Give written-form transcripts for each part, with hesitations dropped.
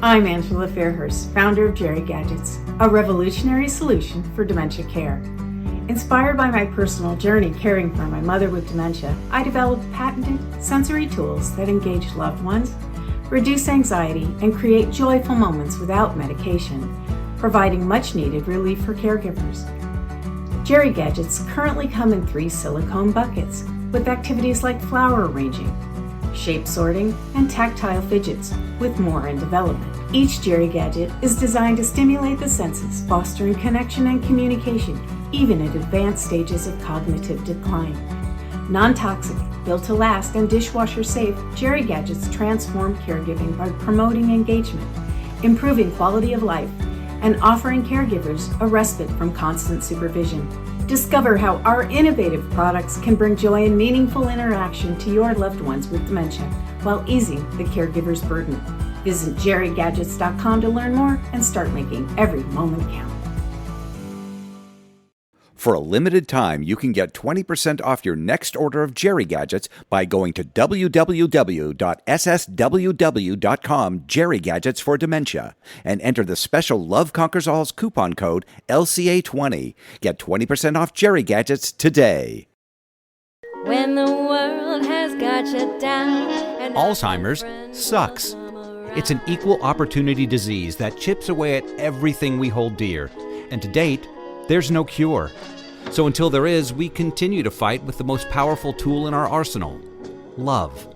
I'm Angela Fairhurst, founder of Jerry Gadgets, a revolutionary solution for dementia care. Inspired by my personal journey caring for my mother with dementia, I developed patented sensory tools that engage loved ones, reduce anxiety, and create joyful moments without medication, providing much-needed relief for caregivers. Jerry Gadgets currently come in 3 silicone buckets with activities like flower arranging, shape sorting, and tactile fidgets, with more in development. Each Jerry Gadget is designed to stimulate the senses, fostering connection and communication, even at advanced stages of cognitive decline. Non-toxic, built to last, and dishwasher safe, Jerry Gadgets transform caregiving by promoting engagement, improving quality of life, and offering caregivers a respite from constant supervision. Discover how our innovative products can bring joy and meaningful interaction to your loved ones with dementia while easing the caregiver's burden. Visit jerrygadgets.com to learn more and start making every moment count. For a limited time, you can get 20% off your next order of Jerry Gadgets by going to www.ssww.com Jerry Gadgets for Dementia and enter the special Love Conquers Alz coupon code LCA20. Get 20% off Jerry Gadgets today. When the world has got you down and Alzheimer's sucks. It's an equal opportunity disease that chips away at everything we hold dear. And to date, there's no cure. So until there is, we continue to fight with the most powerful tool in our arsenal, love.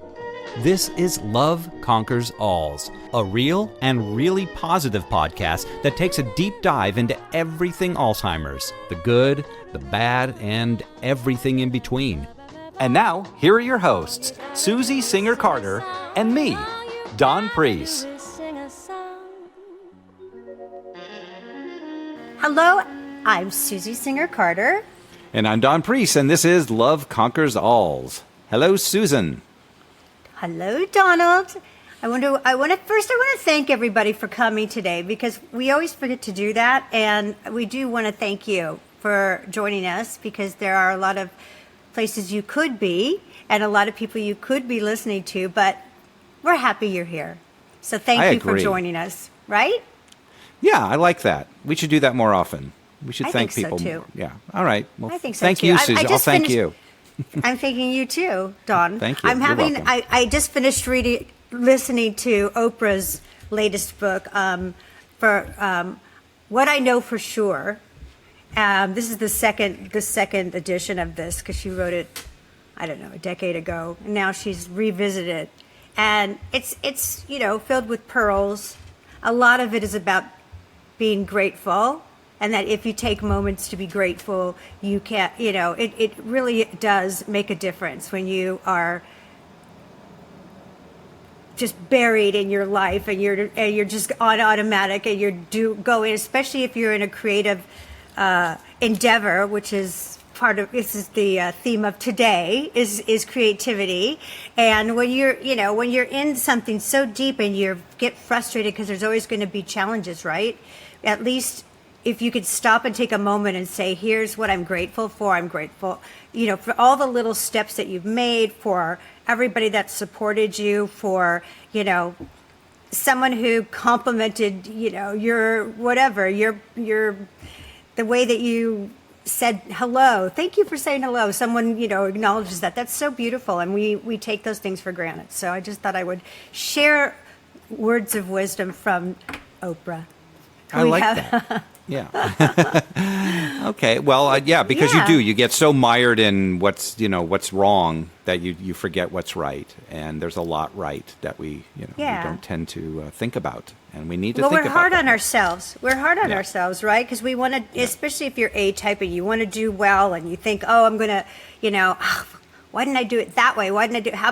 This is Love Conquers Alz, a real and really positive podcast that takes a deep dive into everything Alzheimer's, the good, the bad, and everything in between. And now, here are your hosts, Susie Singer-Carter and me, Don Priest. Hello, I'm Susie Singer-Carter. And I'm Don Priest, and this is Love Conquers Alz. Hello, Susan. Hello, Donald. I want to thank everybody for coming today, because we always forget to do that, and we do want to thank you for joining us, because there are a lot of places you could be and a lot of people you could be listening to, but we're happy you're here. So thank you for joining us, right? Yeah, I like that. We should do that more often. We should thank people so more. Yeah. All right. Well, I think so thank too. you, Susan. I'll thank you. I'm thanking you too, Don. Thank you. You're welcome. I just finished listening to Oprah's latest book, for What I Know for Sure. This is the second edition of this, because she wrote it, I don't know, a decade ago. And now she's revisited it, and it's filled with pearls. A lot of it is about being grateful, and that if you take moments to be grateful, you can't, it really does make a difference when you are just buried in your life and you're just on automatic and you're going, especially if you're in a creative endeavor, which is this is the theme of today, is creativity. And when you're in something so deep and you get frustrated because there's always going to be challenges, right? At least if you could stop and take a moment and say, here's what I'm grateful for. I'm grateful, for all the little steps that you've made, for everybody that supported you, for, someone who complimented, your whatever, your the way that you said hello. Thank you for saying hello. Someone, acknowledges that. That's so beautiful. And we take those things for granted. So I just thought I would share words of wisdom from Oprah. I like that. Yeah. Okay. Well, because you do. You get so mired in what's wrong that you forget what's right. And there's a lot right that we don't tend to think about. And we need to think about. Well, we're hard on ourselves. We're hard on ourselves, right? Because we want to, especially if you're A-type and you want to do well and you think, oh, I'm going to, why didn't I do it that way? Why didn't I do it? How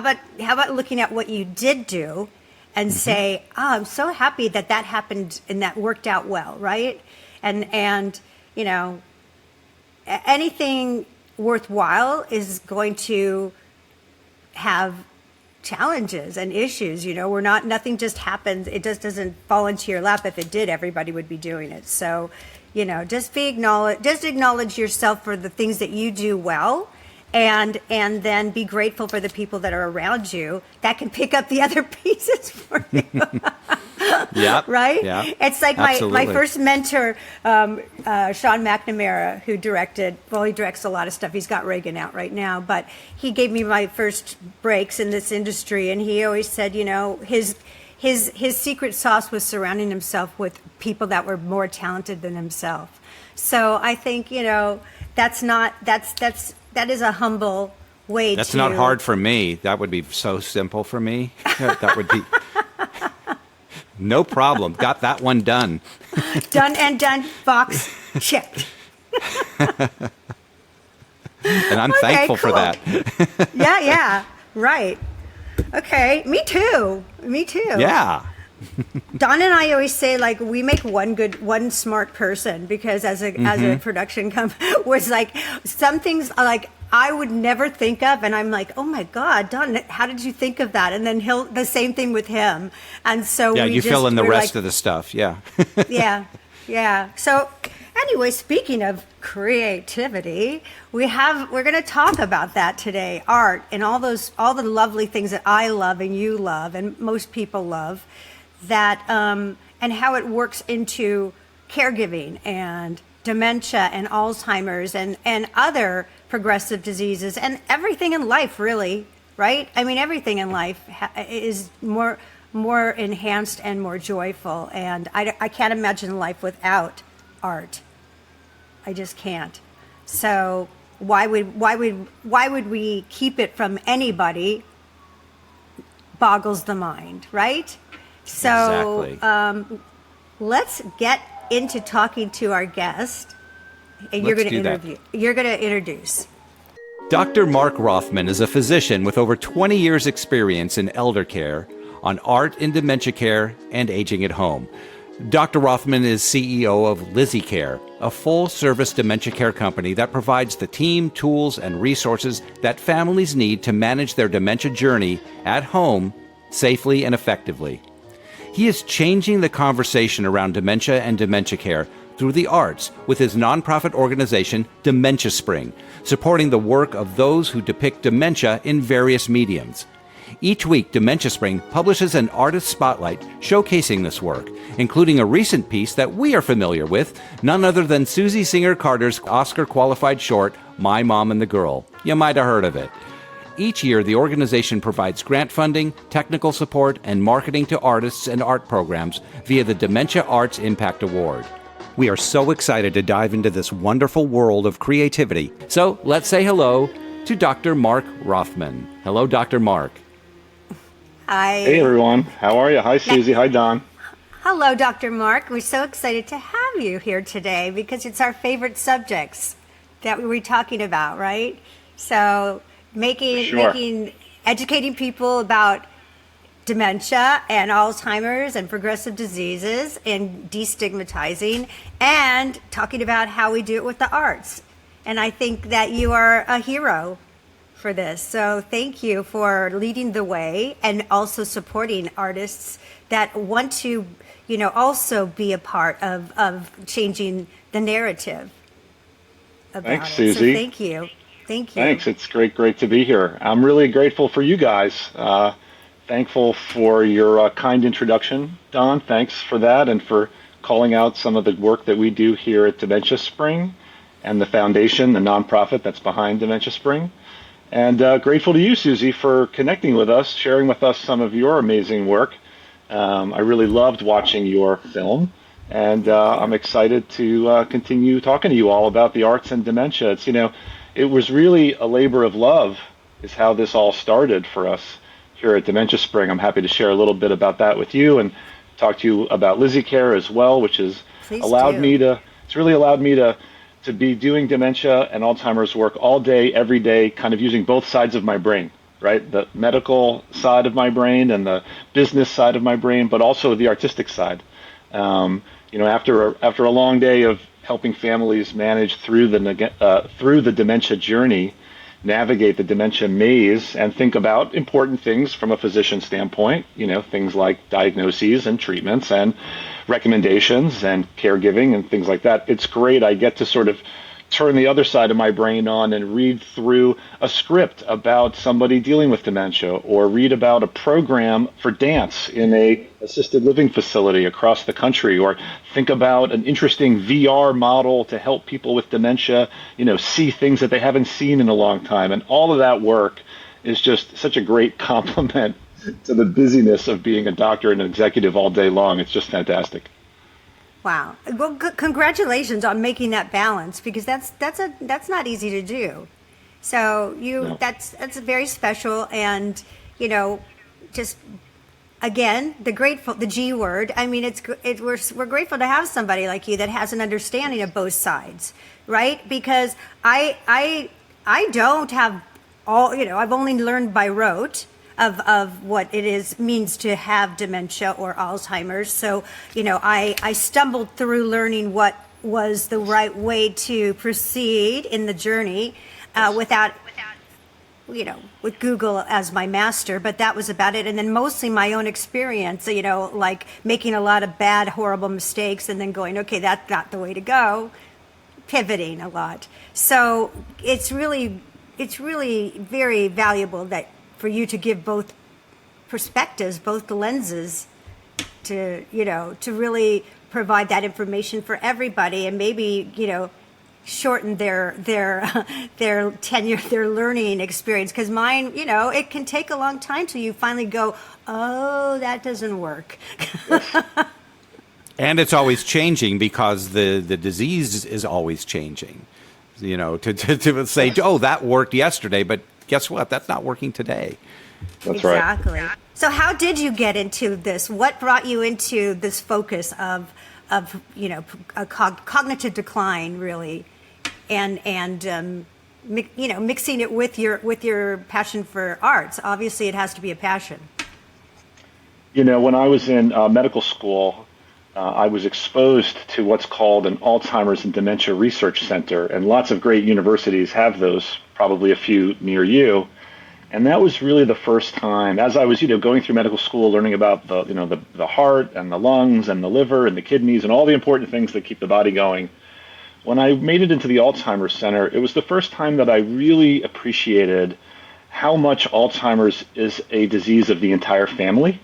about looking at what you did do and say, oh, I'm so happy that happened and that worked out well, right? And anything worthwhile is going to have challenges and issues. Nothing just happens. It just doesn't fall into your lap. If it did, everybody would be doing it. So, just acknowledge yourself for the things that you do well, and then be grateful for the people that are around you that can pick up the other pieces for you. Yeah. Right? Yeah. It's like my Absolutely. first mentor, Sean McNamara, who he directs a lot of stuff. He's got Reagan out right now, but he gave me my first breaks in this industry, and he always said, his secret sauce was surrounding himself with people that were more talented than himself. So I think, that is a humble way That's to... not hard for me. That would be so simple for me. That would be no problem. Got that one done. Done, box checked. And I'm Okay, thankful for cool. that. Yeah, right. Okay, me too. Yeah. Don and I always say, like, we make one smart person, because as a production company, was like some things like I would never think of, and I'm like, oh my God, Don, how did you think of that? And then the same thing with him, and so You fill in the rest of the stuff. Yeah. Yeah. So anyway, speaking of creativity, we're going to talk about that today, art and all the lovely things that I love and you love and most people love, that and how it works into caregiving and dementia and Alzheimer's and other progressive diseases and everything in life, really, right? I mean, everything in life is more enhanced and more joyful, and I can't imagine life without art. I just can't. So why would we keep it from anybody? Boggles the mind, right? So Exactly. Let's get into talking to our guest, and you're Let's going to do that. interview. You're going to introduce. Dr. Mark Rothman is a physician with over 20 years' experience in elder care, on art in dementia care, and aging at home. Dr. Rothman is CEO of Lizzie Care, a full-service dementia care company that provides the team, tools, and resources that families need to manage their dementia journey at home safely and effectively. He is changing the conversation around dementia and dementia care through the arts with his nonprofit organization, Dementia Spring, supporting the work of those who depict dementia in various mediums. Each week, Dementia Spring publishes an artist spotlight showcasing this work, including a recent piece that we are familiar with, none other than Susie Singer-Carter's Oscar-qualified short, My Mom and the Girl. You might have heard of it. Each year, the organization provides grant funding, technical support, and marketing to artists and art programs via the Dementia Arts Impact Award. We are so excited to dive into this wonderful world of creativity. So let's say hello to Dr. Mark Rothman. Hello, Dr. Mark. Hi. Hey everyone, how are you? Hi Susie, hi Don. Hello, Dr. Mark. We're so excited to have you here today because it's our favorite subjects that we were talking about, right? So educating people about dementia and Alzheimer's and progressive diseases and destigmatizing, and talking about how we do it with the arts. And I think that you are a hero for this. So thank you for leading the way and also supporting artists that want to, also be a part of changing the narrative about Thanks, it. Susie. So thank you. Thanks, it's great to be here. I'm really grateful for you guys. Thankful for your kind introduction, Don. Thanks for that and for calling out some of the work that we do here at Dementia Spring and the foundation, the nonprofit that's behind Dementia Spring. And grateful to you, Susie, for connecting with us, sharing with us some of your amazing work. I really loved watching your film, and I'm excited to continue talking to you all about the arts and dementia. It was really a labor of love is how this all started for us here at Dementia Spring. I'm happy to share a little bit about that with you and talk to you about Lizzie Care as well, which has really allowed me to be doing dementia and Alzheimer's work all day, every day, kind of using both sides of my brain, right? The medical side of my brain and the business side of my brain, but also the artistic side. After a long day of helping families manage through the dementia journey, navigate the dementia maze, and think about important things from a physician standpoint, things like diagnoses and treatments and recommendations and caregiving and things like that. It's great. I get to sort of turn the other side of my brain on and read through a script about somebody dealing with dementia, or read about a program for dance in a assisted living facility across the country, or think about an interesting VR model to help people with dementia, see things that they haven't seen in a long time. And all of that work is just such a great compliment to the busyness of being a doctor and an executive all day long. It's just fantastic. Wow. Well, congratulations on making that balance, because that's not easy to do. So that's very special. And, just again, the G word. I mean, we're grateful to have somebody like you that has an understanding of both sides, right? Because I don't have all, I've only learned by rote of what it means to have dementia or Alzheimer's. So, I stumbled through learning what was the right way to proceed in the journey without, with Google as my master, but that was about it. And then mostly my own experience, like making a lot of bad, horrible mistakes and then going, okay, that's not the way to go, pivoting a lot. So it's really very valuable for you to give both perspectives, both the lenses, to really provide that information for everybody, and maybe shorten their tenure, their learning experience. Because mine, it can take a long time till you finally go, oh, that doesn't work. And it's always changing, because the disease is always changing. To say, oh, that worked yesterday, but guess what? That's not working today. That's right. Exactly. So how did you get into this? What brought you into this focus of a cognitive decline, really, and mixing it with your passion for arts? Obviously, it has to be a passion. When I was in medical school, I was exposed to what's called an Alzheimer's and Dementia Research Center, and lots of great universities have those, probably a few near you. And that was really the first time, as I was, going through medical school, learning about the heart and the lungs and the liver and the kidneys and all the important things that keep the body going. When I made it into the Alzheimer's Center, it was the first time that I really appreciated how much Alzheimer's is a disease of the entire family.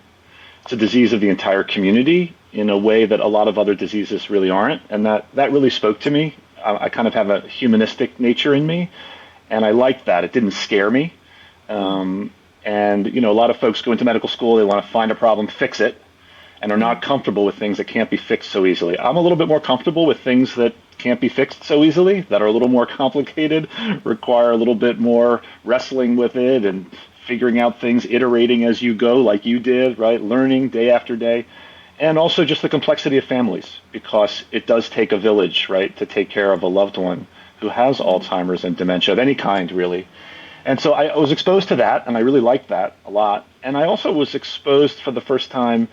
It's a disease of the entire community in a way that a lot of other diseases really aren't. And that really spoke to me. I kind of have a humanistic nature in me, and I liked that. It didn't scare me. And a lot of folks go into medical school, they want to find a problem, fix it, and are not comfortable with things that can't be fixed so easily. I'm a little bit more comfortable with things that can't be fixed so easily, that are a little more complicated, require a little bit more wrestling with it and figuring out things, iterating as you go, like you did, right? Learning day after day. And also just the complexity of families, because it does take a village, right, to take care of a loved one who has Alzheimer's and dementia of any kind, really. And so I was exposed to that, and I really liked that a lot. And I also was exposed for the first time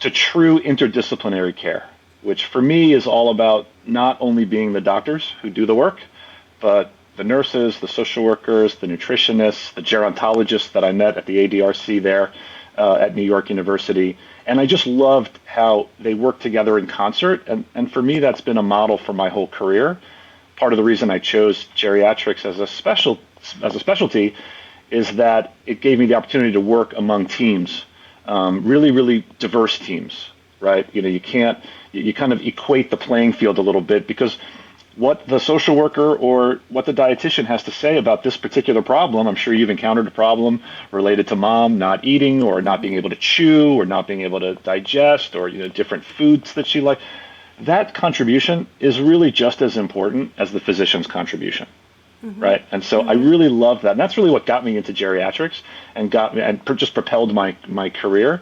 to true interdisciplinary care, which for me is all about not only being the doctors who do the work, but the nurses, the social workers, the nutritionists, the gerontologists that I met at the ADRC there at New York University. And I just loved how they work together in concert. And for me, that's been a model for my whole career. Part of the reason I chose geriatrics as a specialty is that it gave me the opportunity to work among teams, really, really diverse teams, right? You kind of equate the playing field a little bit, because what the social worker or what the dietitian has to say about this particular problem, I'm sure you've encountered a problem related to mom not eating or not being able to chew or not being able to digest, or different foods that she likes. That contribution is really just as important as the physician's contribution. Mm-hmm. Right. And so I really love that. And that's really what got me into geriatrics and just propelled my career.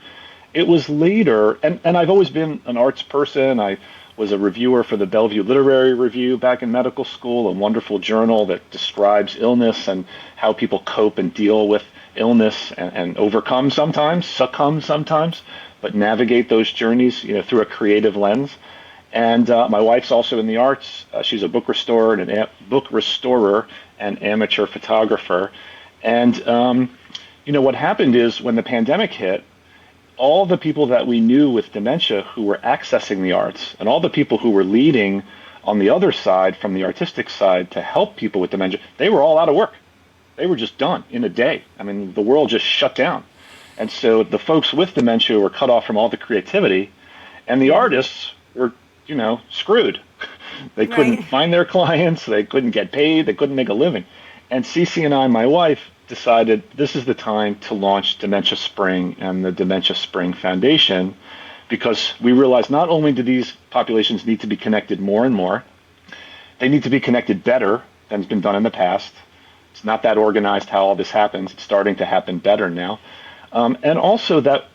It was later, and I've always been an arts person. I was a reviewer for the Bellevue Literary Review back in medical school, a wonderful journal that describes illness and how people cope and deal with illness and overcome sometimes, succumb sometimes, but navigate those journeys, through a creative lens. And my wife's also in the arts. She's a book restorer and amateur photographer. And what happened is, when the pandemic hit, all the people that we knew with dementia who were accessing the arts, and all the people who were leading on the other side, from the artistic side, to help people with dementia, they were all out of work. They were just done in a day. I mean, the world just shut down. And so the folks with dementia were cut off from all the creativity, and the artists were, screwed. They couldn't find their clients, they couldn't get paid, they couldn't make a living. And Cece and I, my wife, decided this is the time to launch Dementia Spring and the Dementia Spring Foundation, because we realized not only do these populations need to be connected more and more, they need to be connected better than has been done in the past. It's not that organized how all this happens. It's starting to happen better now. And also that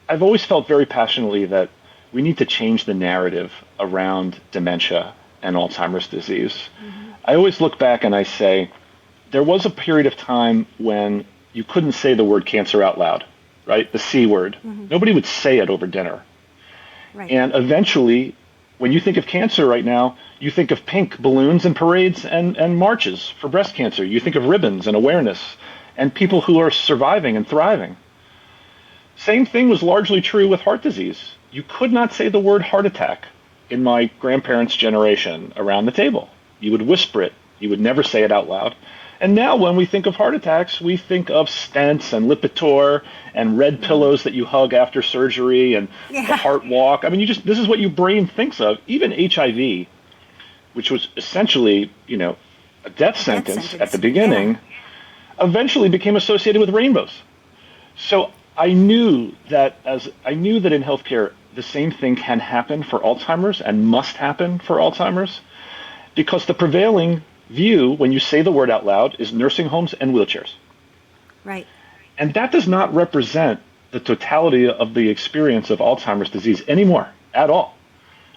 I've always felt very passionately that we need to change the narrative around dementia and Alzheimer's disease. Mm-hmm. I always look back and I say, there was a period of time when you couldn't say the word cancer out loud, right? The C word. Mm-hmm. Nobody would say it over dinner. Right. And eventually, when you think of cancer right now, you think of pink balloons and parades and marches for breast cancer. You think of ribbons and awareness and people who are surviving and thriving. Same thing was largely true with heart disease. You could not say the word heart attack in my grandparents' generation around the table. You would whisper it. You would never say it out loud. And now when we think of heart attacks, we think of stents and Lipitor and red pillows that you hug after surgery and the heart walk. I mean, this is what your brain thinks of. Even HIV, which was essentially, a death sentence at the beginning, eventually became associated with rainbows. So I knew that in healthcare, the same thing can happen for Alzheimer's and must happen for Alzheimer's, because the prevailing view, when you say the word out loud, is nursing homes and wheelchairs. Right. And that does not represent the totality of the experience of Alzheimer's disease anymore, at all.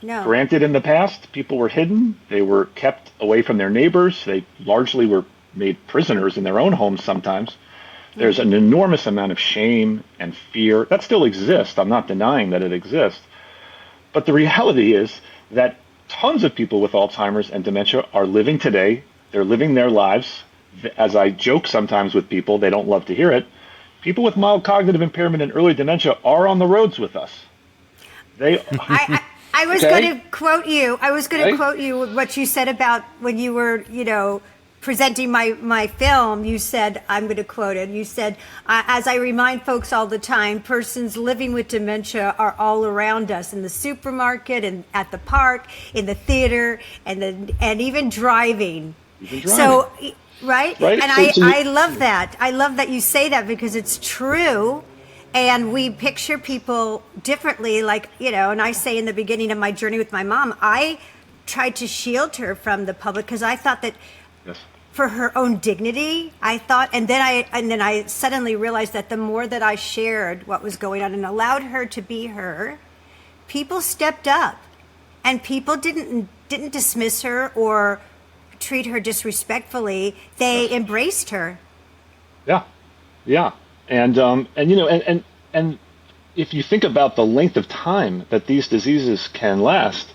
No. Granted, in the past, people were hidden. They were kept away from their neighbors. They largely were made prisoners in their own homes sometimes. There's an enormous amount of shame and fear. That still exists. I'm not denying that it exists. But the reality is that tons of people with Alzheimer's and dementia are living today. They're living their lives. As I joke sometimes with people, they don't love to hear it. People with mild cognitive impairment and early dementia are on the roads with us. I was going to quote you. I was going to quote you what you said about when you were, presenting my film. You said, I'm going to quote it. You said, as I remind folks all the time, persons living with dementia are all around us in the supermarket and at the park, in the theater, and even driving. So, right? And I love that. I love that you say that, because it's true. And we picture people differently, and I say in the beginning of my journey with my mom, I tried to shield her from the public because I thought that for her own dignity, and then I suddenly realized that the more that I shared what was going on and allowed her to be her, people stepped up, and people didn't dismiss her or treat her disrespectfully. They embraced her. Yeah. And if you think about the length of time that these diseases can last,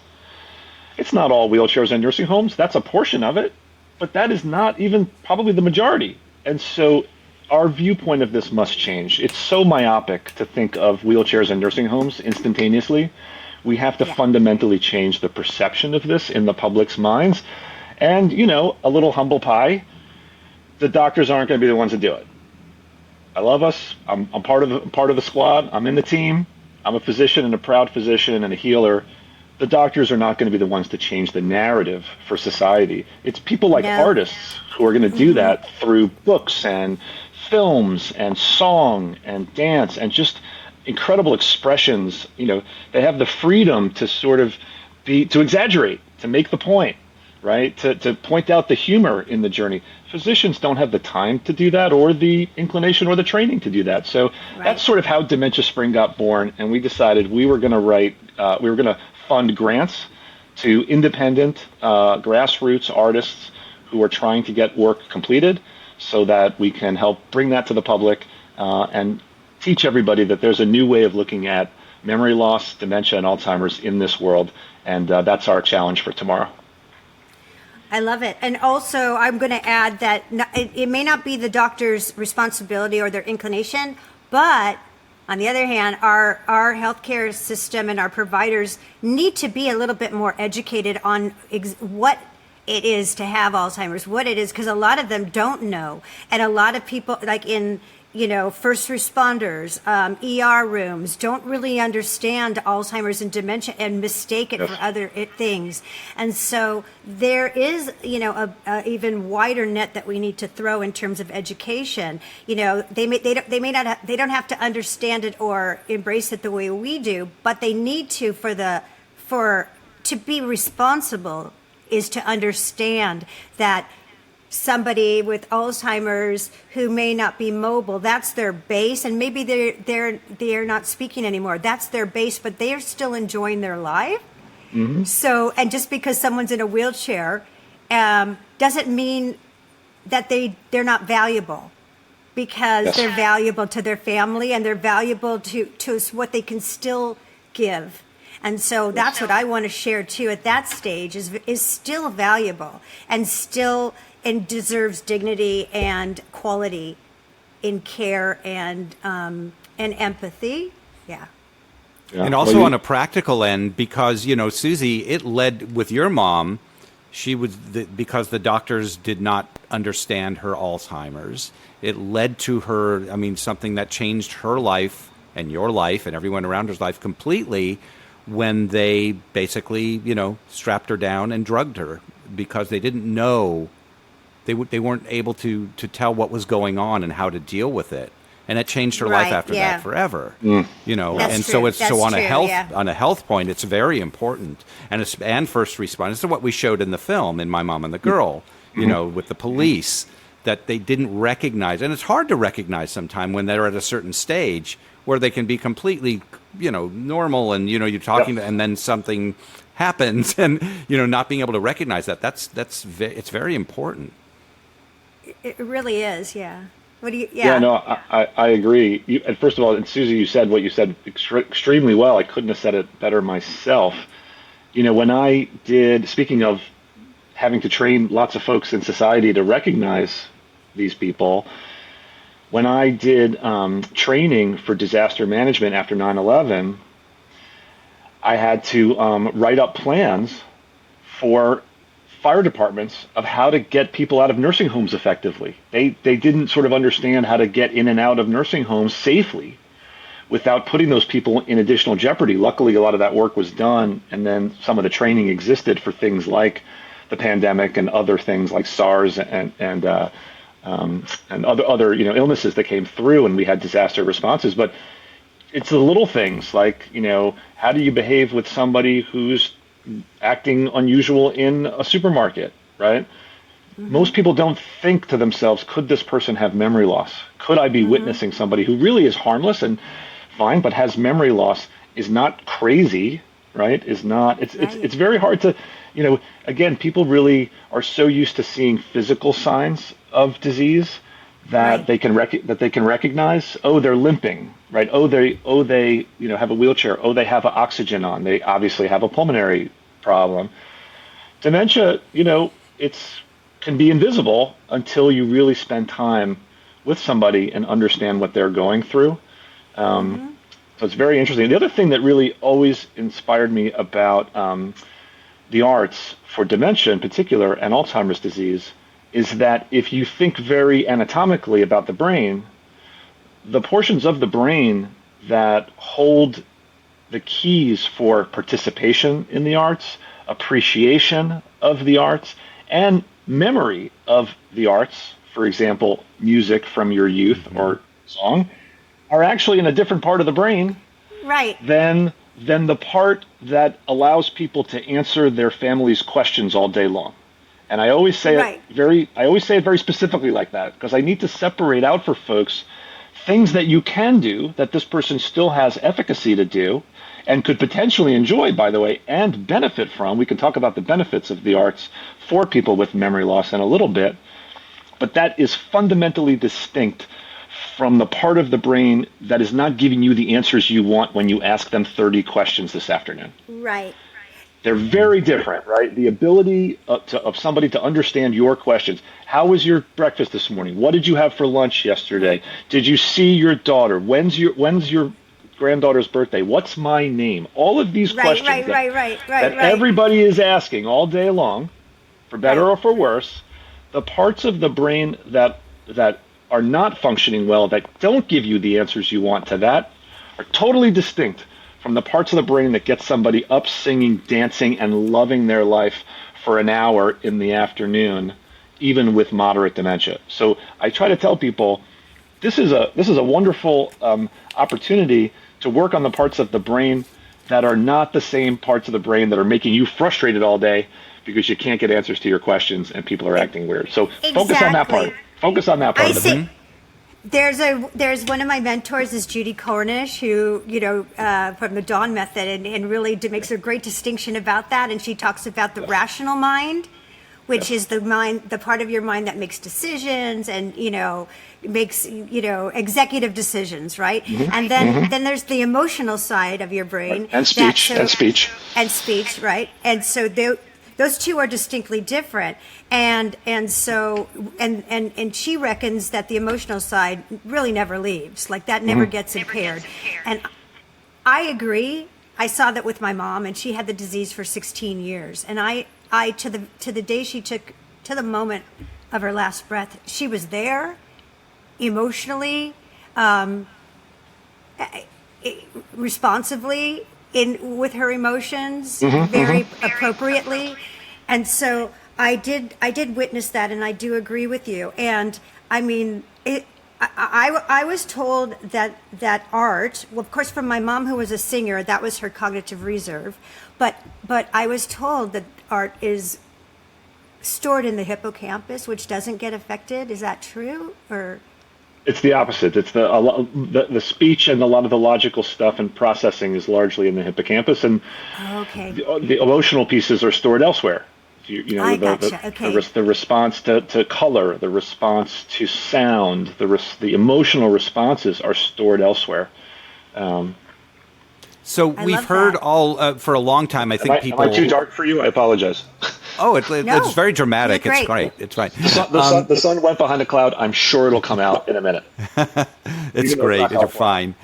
it's not all wheelchairs and nursing homes. That's a portion of it, but that is not even probably the majority. And so our viewpoint of this must change. It's so myopic to think of wheelchairs and nursing homes instantaneously. We have to fundamentally change the perception of this in the public's minds. And, a little humble pie, the doctors aren't going to be the ones to do it. I love us. I'm part of the squad. I'm in the team. I'm a physician and a proud physician and a healer. The doctors are not going to be the ones to change the narrative for society. It's people like artists who are going to do that through books and films and song and dance and just incredible expressions. They have the freedom to sort of to exaggerate, to make the point, right? To point out the humor in the journey. Physicians don't have the time to do that, or the inclination or the training to do that. So that's sort of how Dementia Spring got born, and we decided we were going to fund grants to independent grassroots artists who are trying to get work completed, so that we can help bring that to the public and teach everybody that there's a new way of looking at memory loss, dementia, and Alzheimer's in this world, and that's our challenge for tomorrow. I love it. And also, I'm going to add that it may not be the doctor's responsibility or their inclination, but On the other hand, our healthcare system and our providers need to be a little bit more educated on what it is to have Alzheimer's, what it is, because a lot of them don't know. And a lot of people, like in, first responders, ER rooms, don't really understand Alzheimer's and dementia and mistake it for other things. And so there is, a even wider net that we need to throw in terms of education. They don't have to understand it or embrace it the way we do, but they need to to be responsible is to understand that somebody with Alzheimer's who may not be mobile, that's their base, and maybe they're not speaking anymore. That's their base, but they are still enjoying their life. Mm-hmm. So, and just because someone's in a wheelchair doesn't mean that they're not valuable, because they're valuable to their family and they're valuable to what they can still give. And so that's what I want to share too at that stage is still valuable and still and deserves dignity and quality in care and empathy. Yeah. And also on a practical end, because, Susie, it led with your mom, because the doctors did not understand her Alzheimer's, it led to her, something that changed her life and your life and everyone around her's life completely, when they basically, strapped her down and drugged her because they didn't know, they weren't able to tell what was going on and how to deal with it. And it changed her life after that forever, That's and true. so on That's on a health point, it's very important. And first responders, to what we showed in the film in My Mom and the Girl, with the police, that they didn't recognize. And it's hard to recognize sometimes when they're at a certain stage where they can be completely, normal, and you're talking to, and then something happens, and not being able to recognize it's very important. It really is, yeah. What do you? Yeah, no, I agree. And first of all, and Susie, you said what you said extremely well. I couldn't have said it better myself. When I did, speaking of having to train lots of folks in society to recognize these people, when I did training for disaster management after 9/11, I had to write up plans for fire departments of how to get people out of nursing homes effectively. They didn't sort of understand how to get in and out of nursing homes safely without putting those people in additional jeopardy. Luckily, a lot of that work was done, and then some of the training existed for things like the pandemic and other things like SARS and other illnesses that came through, and we had disaster responses. But it's the little things like, how do you behave with somebody who's acting unusual in a supermarket, right? Mm-hmm. Most people don't think to themselves, could this person have memory loss? Could I be witnessing somebody who really is harmless and fine, but has memory loss, is not crazy, right? It's very hard to, again, people really are so used to seeing physical signs of disease that they can recognize. Oh, they're limping, right? Oh, they have a wheelchair. Oh, they have oxygen on. They obviously have a pulmonary problem. Dementia, can be invisible until you really spend time with somebody and understand what they're going through. So it's very interesting. The other thing that really always inspired me about the arts for dementia in particular and Alzheimer's disease is that if you think very anatomically about the brain, the portions of the brain that hold the keys for participation in the arts, appreciation of the arts, and memory of the arts, for example, music from your youth or song, are actually in a different part of the brain than the part that allows people to answer their family's questions all day long. And I always say it very specifically like that, because I need to separate out for folks things that you can do that this person still has efficacy to do and could potentially enjoy, by the way, and benefit from. We can talk about the benefits of the arts for people with memory loss in a little bit, but that is fundamentally distinct from the part of the brain that is not giving you the answers you want when you ask them 30 questions this afternoon. Right. They're very different, right? The ability of somebody to understand your questions. How was your breakfast this morning? What did you have for lunch yesterday? Did you see your daughter? When's your granddaughter's birthday? What's my name? All of these questions that everybody is asking all day long, for better or for worse. The parts of the brain that are not functioning well, that don't give you the answers you want to that, are totally distinct from the parts of the brain that get somebody up singing, dancing, and loving their life for an hour in the afternoon, even with moderate dementia. So I try to tell people, this is a wonderful opportunity to work on the parts of the brain that are not the same parts of the brain that are making you frustrated all day because you can't get answers to your questions and people are acting weird. So focus on that part. Focus on that part of the brain. There's one of my mentors is Judy Cornish, who, from the Dawn Method, and really makes a great distinction about that. And she talks about the rational mind, which is the part of your mind that makes decisions and, makes, executive decisions, right? And then there's the emotional side of your brain. And speech. And speech, right? And so those two are distinctly different. And so she reckons that the emotional side really never leaves, like that never gets impaired. And I agree. I saw that with my mom, and she had the disease for 16 years. And I to the day she took, to the moment of her last breath, she was there emotionally, responsively with her emotions, very appropriately. And so I did witness that, and I do agree with you. And I mean, I was told that art, well, of course, from my mom, who was a singer, that was her cognitive reserve. But I was told that art is stored in the hippocampus, which doesn't get affected. Is that true? Or it's the opposite. It's the speech and a lot of the logical stuff and processing is largely in the hippocampus, and the emotional pieces are stored elsewhere. The response to color, the response to sound, the emotional responses are stored elsewhere. So we've heard all for a long time. I think people. Am I too dark for you? I apologize. Oh, it's very dramatic. It's great. It's right. The sun went behind a cloud. I'm sure it'll come out in a minute. It's great. You're fine.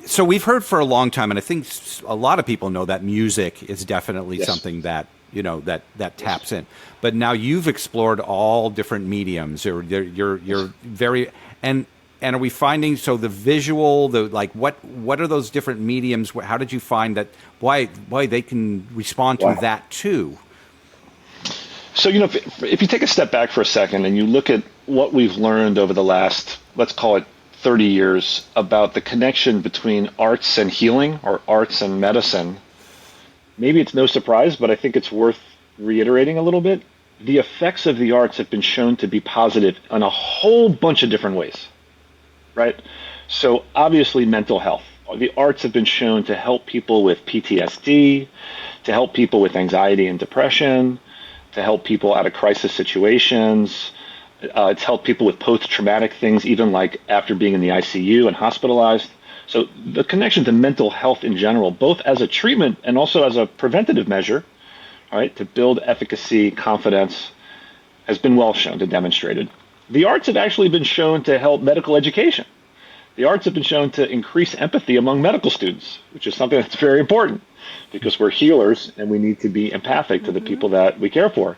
So we've heard for a long time, and I think a lot of people know that music is definitely something that that taps in. But now you've explored all different mediums. You're very and are we finding the visual, what are those different mediums? How did you find that? Why they can respond to that too? So if you take a step back for a second and you look at what we've learned over the last, let's call it 30 years, about the connection between arts and healing or arts and medicine, maybe it's no surprise, but I think it's worth reiterating a little bit. The effects of the arts have been shown to be positive in a whole bunch of different ways, right? So obviously mental health. The arts have been shown to help people with PTSD, to help people with anxiety and depression, to help people out of crisis situations. It's helped people with post-traumatic things, even like after being in the ICU and hospitalized. So the connection to mental health in general, both as a treatment and also as a preventative measure, right, to build efficacy, confidence, has been well shown and demonstrated. The arts have actually been shown to help medical education. The arts have been shown to increase empathy among medical students, which is something that's very important because we're healers and we need to be empathic to the people that we care for.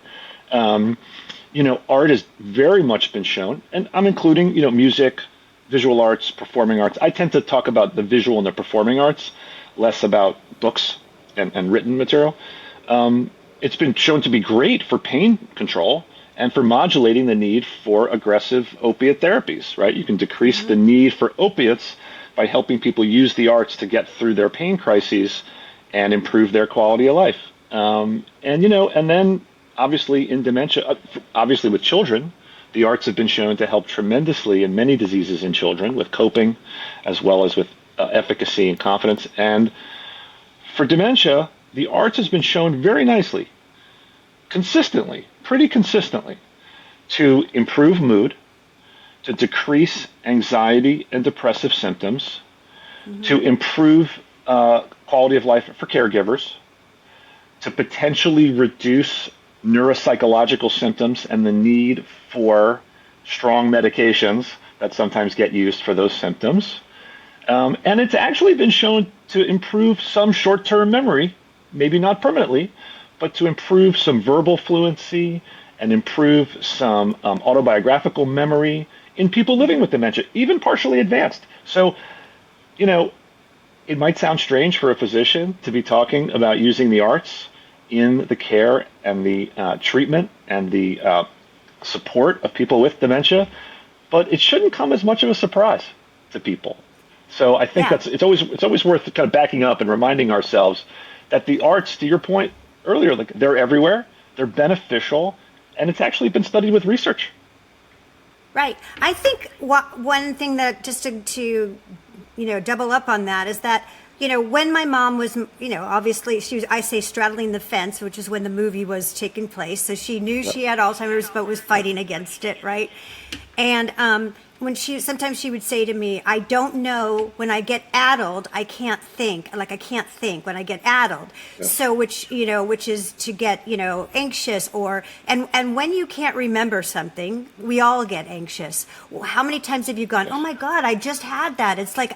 Art has very much been shown, and I'm including, music, visual arts, performing arts. I tend to talk about the visual and the performing arts, less about books and written material. It's been shown to be great for pain control and for modulating the need for aggressive opiate therapies, right? You can decrease the need for opiates by helping people use the arts to get through their pain crises and improve their quality of life. And then obviously in dementia, obviously with children, the arts have been shown to help tremendously in many diseases in children with coping as well as with efficacy and confidence. And for dementia, the arts has been shown very nicely, pretty consistently, to improve mood, to decrease anxiety and depressive symptoms, to improve quality of life for caregivers, to potentially reduce neuropsychological symptoms and the need for strong medications that sometimes get used for those symptoms, And it's actually been shown to improve some short-term memory, maybe not permanently, but to improve some verbal fluency and improve some autobiographical memory in people living with dementia, even partially advanced. So, it might sound strange for a physician to be talking about using the arts in the care and the treatment and the support of people with dementia, but it shouldn't come as much of a surprise to people. So I think it's always worth kind of backing up and reminding ourselves that the arts, to your point earlier, like they're everywhere, they're beneficial, and it's actually been studied with research. Right. I think one thing that just to double up on that is that, when my mom was, obviously she was, I say, straddling the fence, which is when the movie was taking place. So she knew she had Alzheimer's, but was fighting against it. Right. And when sometimes she would say to me, I don't know, when I get addled, I can't think. Like I can't think when I get addled. Yeah. So which is to get, anxious and when you can't remember something, we all get anxious. Well, how many times have you gone, oh my God, I just had that. It's like,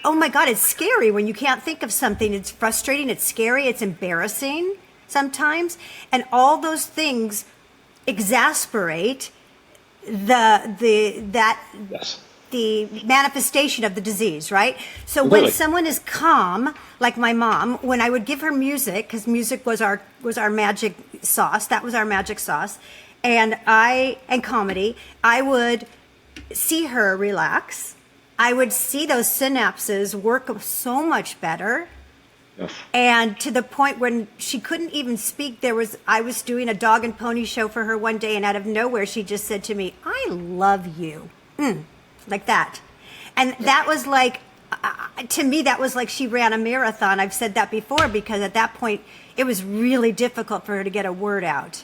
oh my God, it's scary when you can't think of something. It's frustrating. It's scary. It's embarrassing sometimes. And all those things exasperate the manifestation of the disease, right? So when someone is calm, like my mom, when I would give her music, because music was our magic sauce, that was our magic sauce, and comedy, I would see her relax. I would see those synapses work so much better. Yes. And to the point when she couldn't even speak, I was doing a dog and pony show for her one day, and out of nowhere, she just said to me, I love you. Like that. And that was like, to me, that was like she ran a marathon. I've said that before, because at that point, it was really difficult for her to get a word out.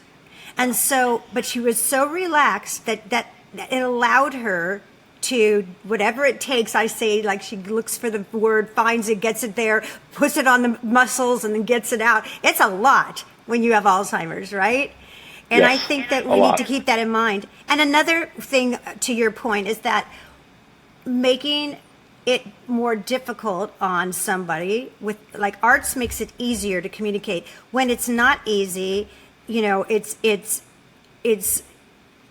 And so, but she was so relaxed that it allowed her to, whatever it takes, I say, like she looks for the word, finds it, gets it there, puts it on the muscles, and then gets it out. It's a lot when you have Alzheimer's, right? And yes, I think that we need to keep that in mind. And another thing, to your point, is that making it more difficult on somebody with, like, arts makes it easier to communicate. When it's not easy,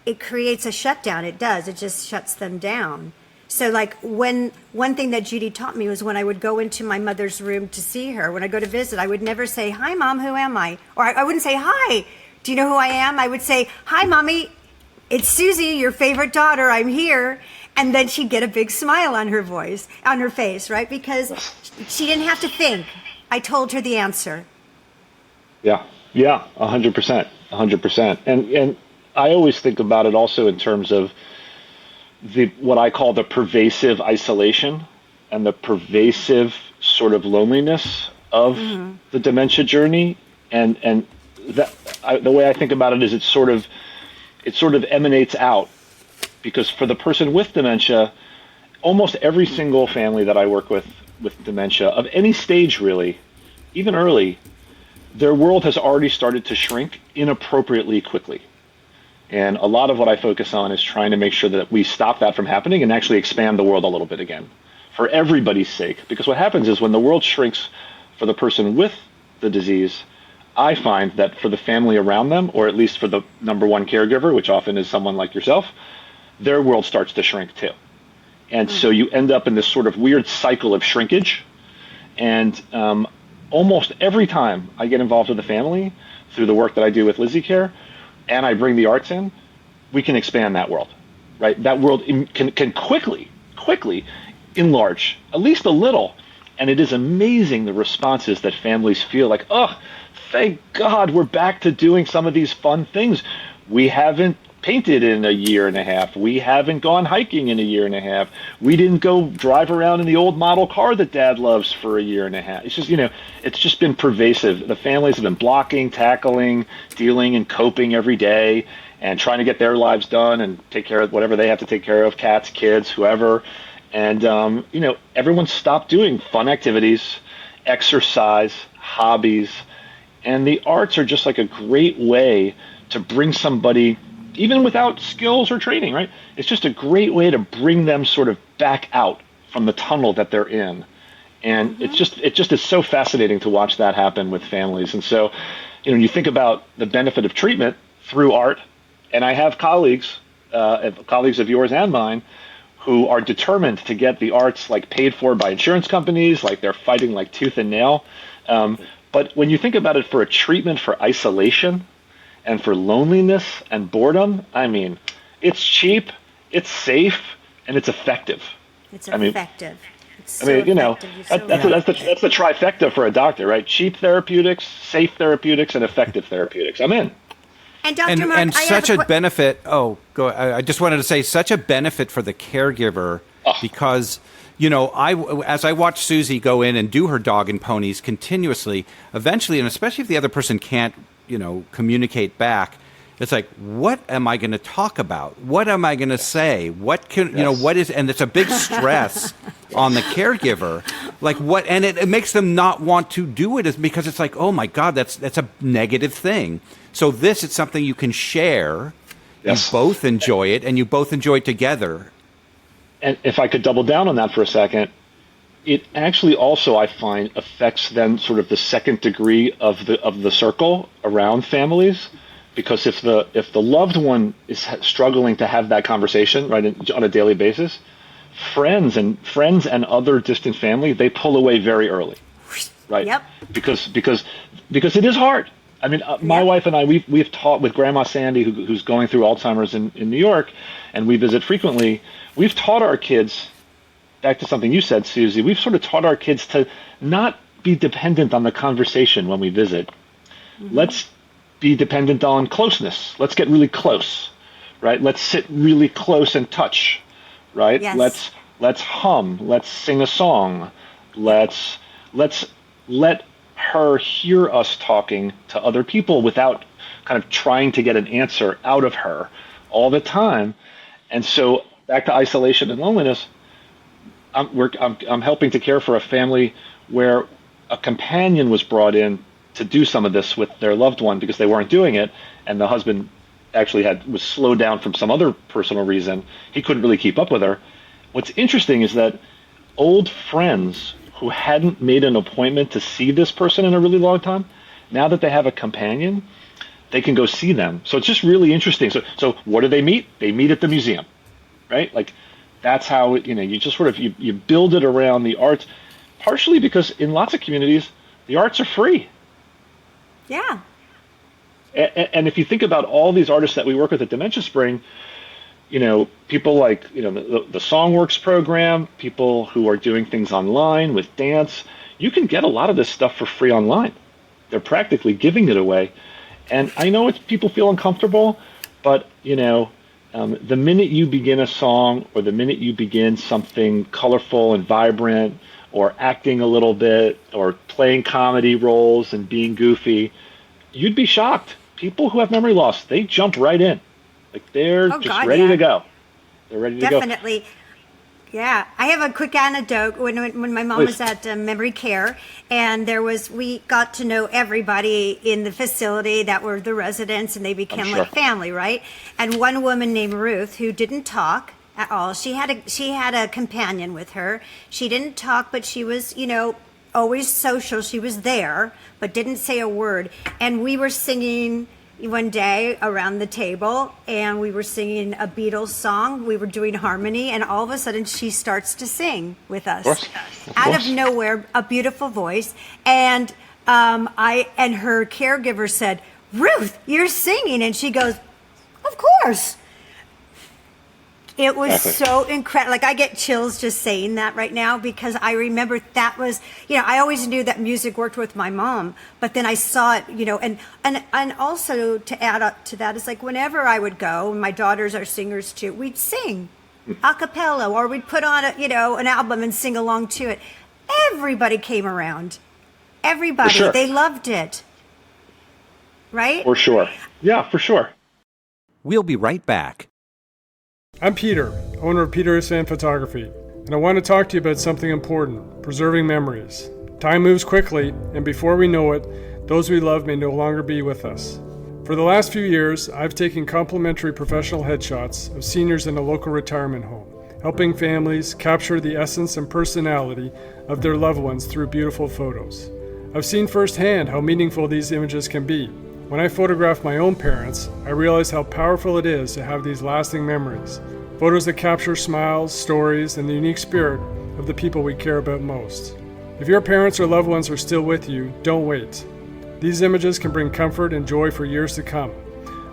it creates a shutdown. It does. It just shuts them down. So like one thing that Judy taught me was when I would go into my mother's room to see her, when I go to visit, I would never say, hi, Mom, who am I? Or I wouldn't say, hi, do you know who I am? I would say, hi, Mommy, it's Susie, your favorite daughter. I'm here. And then she'd get a big smile on her face, right? Because she didn't have to think. I told her the answer. Yeah, 100%, 100%. And I always think about it also in terms of what I call the pervasive isolation and the pervasive sort of loneliness of the dementia journey. And the way I think about it is it sort of emanates out, because for the person with dementia, almost every single family that I work with dementia of any stage, really, even early, their world has already started to shrink inappropriately quickly. And a lot of what I focus on is trying to make sure that we stop that from happening and actually expand the world a little bit again, for everybody's sake. Because what happens is when the world shrinks for the person with the disease, I find that for the family around them, or at least for the number one caregiver, which often is someone like yourself, their world starts to shrink too. And so you end up in this sort of weird cycle of shrinkage. And almost every time I get involved with the family through the work that I do with Lizzie Care, and I bring the arts in, we can expand that world, right? That world can quickly enlarge, at least a little. And it is amazing the responses that families feel like, oh, thank God we're back to doing some of these fun things. We haven't painted in a year and a half. We haven't gone hiking in a year and a half. We didn't go drive around in the old model car that Dad loves for a year and a half. It's just, it's just been pervasive. The families have been blocking, tackling, dealing, and coping every day, and trying to get their lives done and take care of whatever they have to take care of, cats, kids, whoever. And, everyone stopped doing fun activities, exercise, hobbies, and the arts are just like a great way to bring somebody, even without skills or training, right? It's just a great way to bring them sort of back out from the tunnel that they're in. And it just is so fascinating to watch that happen with families. And so, you think about the benefit of treatment through art, and I have colleagues of yours and mine, who are determined to get the arts like paid for by insurance companies, like they're fighting like tooth and nail. But when you think about it for a treatment for isolation and for loneliness and boredom, I mean, it's cheap, it's safe, and it's effective. It's effective. It's so that's the trifecta for a doctor, right? Cheap therapeutics, safe therapeutics, and effective therapeutics. I'm in. And Dr. Mark, and such a benefit. Oh, go. I just wanted to say such a benefit for the caregiver because, as I watch Susie go in and do her dog and ponies continuously, eventually, and especially if the other person can't, communicate back, it's like, what am I going to talk about? What am I going to say? What can, what is, and it's a big stress on the caregiver. Like what, and it makes them not want to do it because it's like, oh my God, that's a negative thing. So it's something you can share. Yes. You both enjoy it and you both enjoy it together. And if I could double down on that for a second, it actually also, I find, affects then sort of the second degree of the circle around families. Because if the loved one is struggling to have that conversation right on a daily basis, friends and other distant family, they pull away very early, right? Yep. Because it is hard. I mean, my wife and I we've taught with Grandma Sandy who's going through Alzheimer's in New York, and we visit frequently. We've taught our kids, back to something you said, Susie. We've sort of taught our kids to not be dependent on the conversation when we visit. Mm-hmm. Let's be dependent on closeness. Let's get really close, right? Let's sit really close and touch, right? Yes. Let's hum. Let's sing a song. Let's let her hear us talking to other people without kind of trying to get an answer out of her all the time. And so back to isolation and loneliness. I'm helping to care for a family where a companion was brought in to do some of this with their loved one because they weren't doing it, and the husband actually was slowed down from some other personal reason. He couldn't really keep up with her. What's interesting is that old friends who hadn't made an appointment to see this person in a really long time, now that they have a companion, they can go see them. So it's just really interesting. So what do they meet? They meet at the museum, right? Like that's how you just sort of you build it around the arts, partially because in lots of communities the arts are free. Yeah. And if you think about all these artists that we work with at Dementia Spring, people like, the Songworks program, people who are doing things online with dance, you can get a lot of this stuff for free online. They're practically giving it away. And I know people feel uncomfortable, but, the minute you begin a song or the minute you begin something colorful and vibrant or acting a little bit or playing comedy roles and being goofy, you'd be shocked. People who have memory loss, they jump right in. Like they're ready to go. They're ready to go. Definitely. Yeah. I have a quick anecdote. When my mom was at memory care, and we got to know everybody in the facility that were the residents, and they became like family, right? And one woman named Ruth, who didn't talk at all, she had a companion with her. She didn't talk, but she was, always social. She was there, but didn't say a word. And we were singing one day around the table, and we were singing a Beatles song. We were doing harmony, and all of a sudden she starts to sing with us. Out of nowhere, a beautiful voice. And her caregiver said, "Ruth, you're singing." And she goes, "Of course." It was so incredible. Like I get chills just saying that right now because I remember that was, I always knew that music worked with my mom, but then I saw it, and also to add up to that is like whenever I would go, my daughters are singers too, we'd sing a cappella or we'd put on an album and sing along to it. Everybody came around. Everybody. Sure. They loved it. Right? For sure. Yeah, for sure. We'll be right back. I'm Peter, owner of Peter Fan Photography, and I want to talk to you about something important, preserving memories. Time moves quickly, and before we know it, those we love may no longer be with us. For the last few years, I've taken complimentary professional headshots of seniors in a local retirement home, helping families capture the essence and personality of their loved ones through beautiful photos. I've seen firsthand how meaningful these images can be. When I photographed my own parents, I realized how powerful it is to have these lasting memories, photos that capture smiles, stories, and the unique spirit of the people we care about most. If your parents or loved ones are still with you, don't wait. These images can bring comfort and joy for years to come,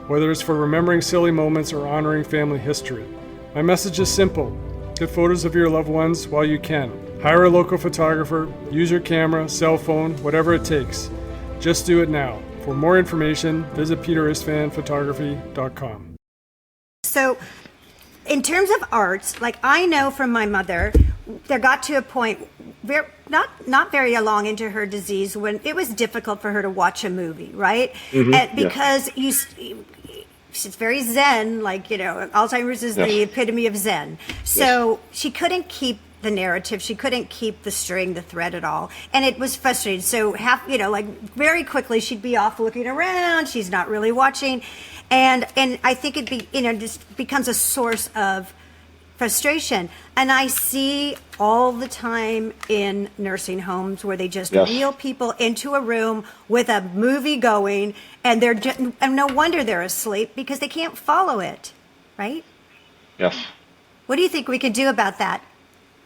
whether it's for remembering silly moments or honoring family history. My message is simple. Get photos of your loved ones while you can. Hire a local photographer, use your camera, cell phone, whatever it takes. Just do it now. For more information, visit peterisfanphotography.com. So, in terms of art, like I know from my mother, there got to a point where not very long into her disease when it was difficult for her to watch a movie, right? Mm-hmm. And because she's very Zen, like, Alzheimer's is the epitome of Zen. So she couldn't keep the narrative. She couldn't keep the thread at all. And it was frustrating. So very quickly she'd be off looking around. She's not really watching. And I think just becomes a source of frustration. And I see all the time in nursing homes where they just wheel people into a room with a movie going, and and no wonder they're asleep because they can't follow it, right? Yes. What do you think we could do about that?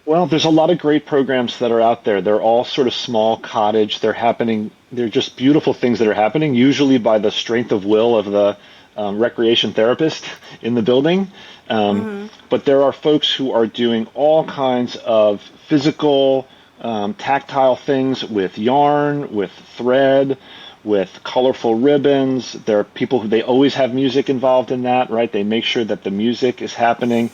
Well, there's a lot of great programs that are out there. They're all sort of small, cottage. They're just beautiful things that are happening, usually by the strength of will of the recreation therapist in the building. But there are folks who are doing all kinds of physical, tactile things with yarn, with thread, with colorful ribbons. There are people they always have music involved in that, right? They make sure that the music is happening.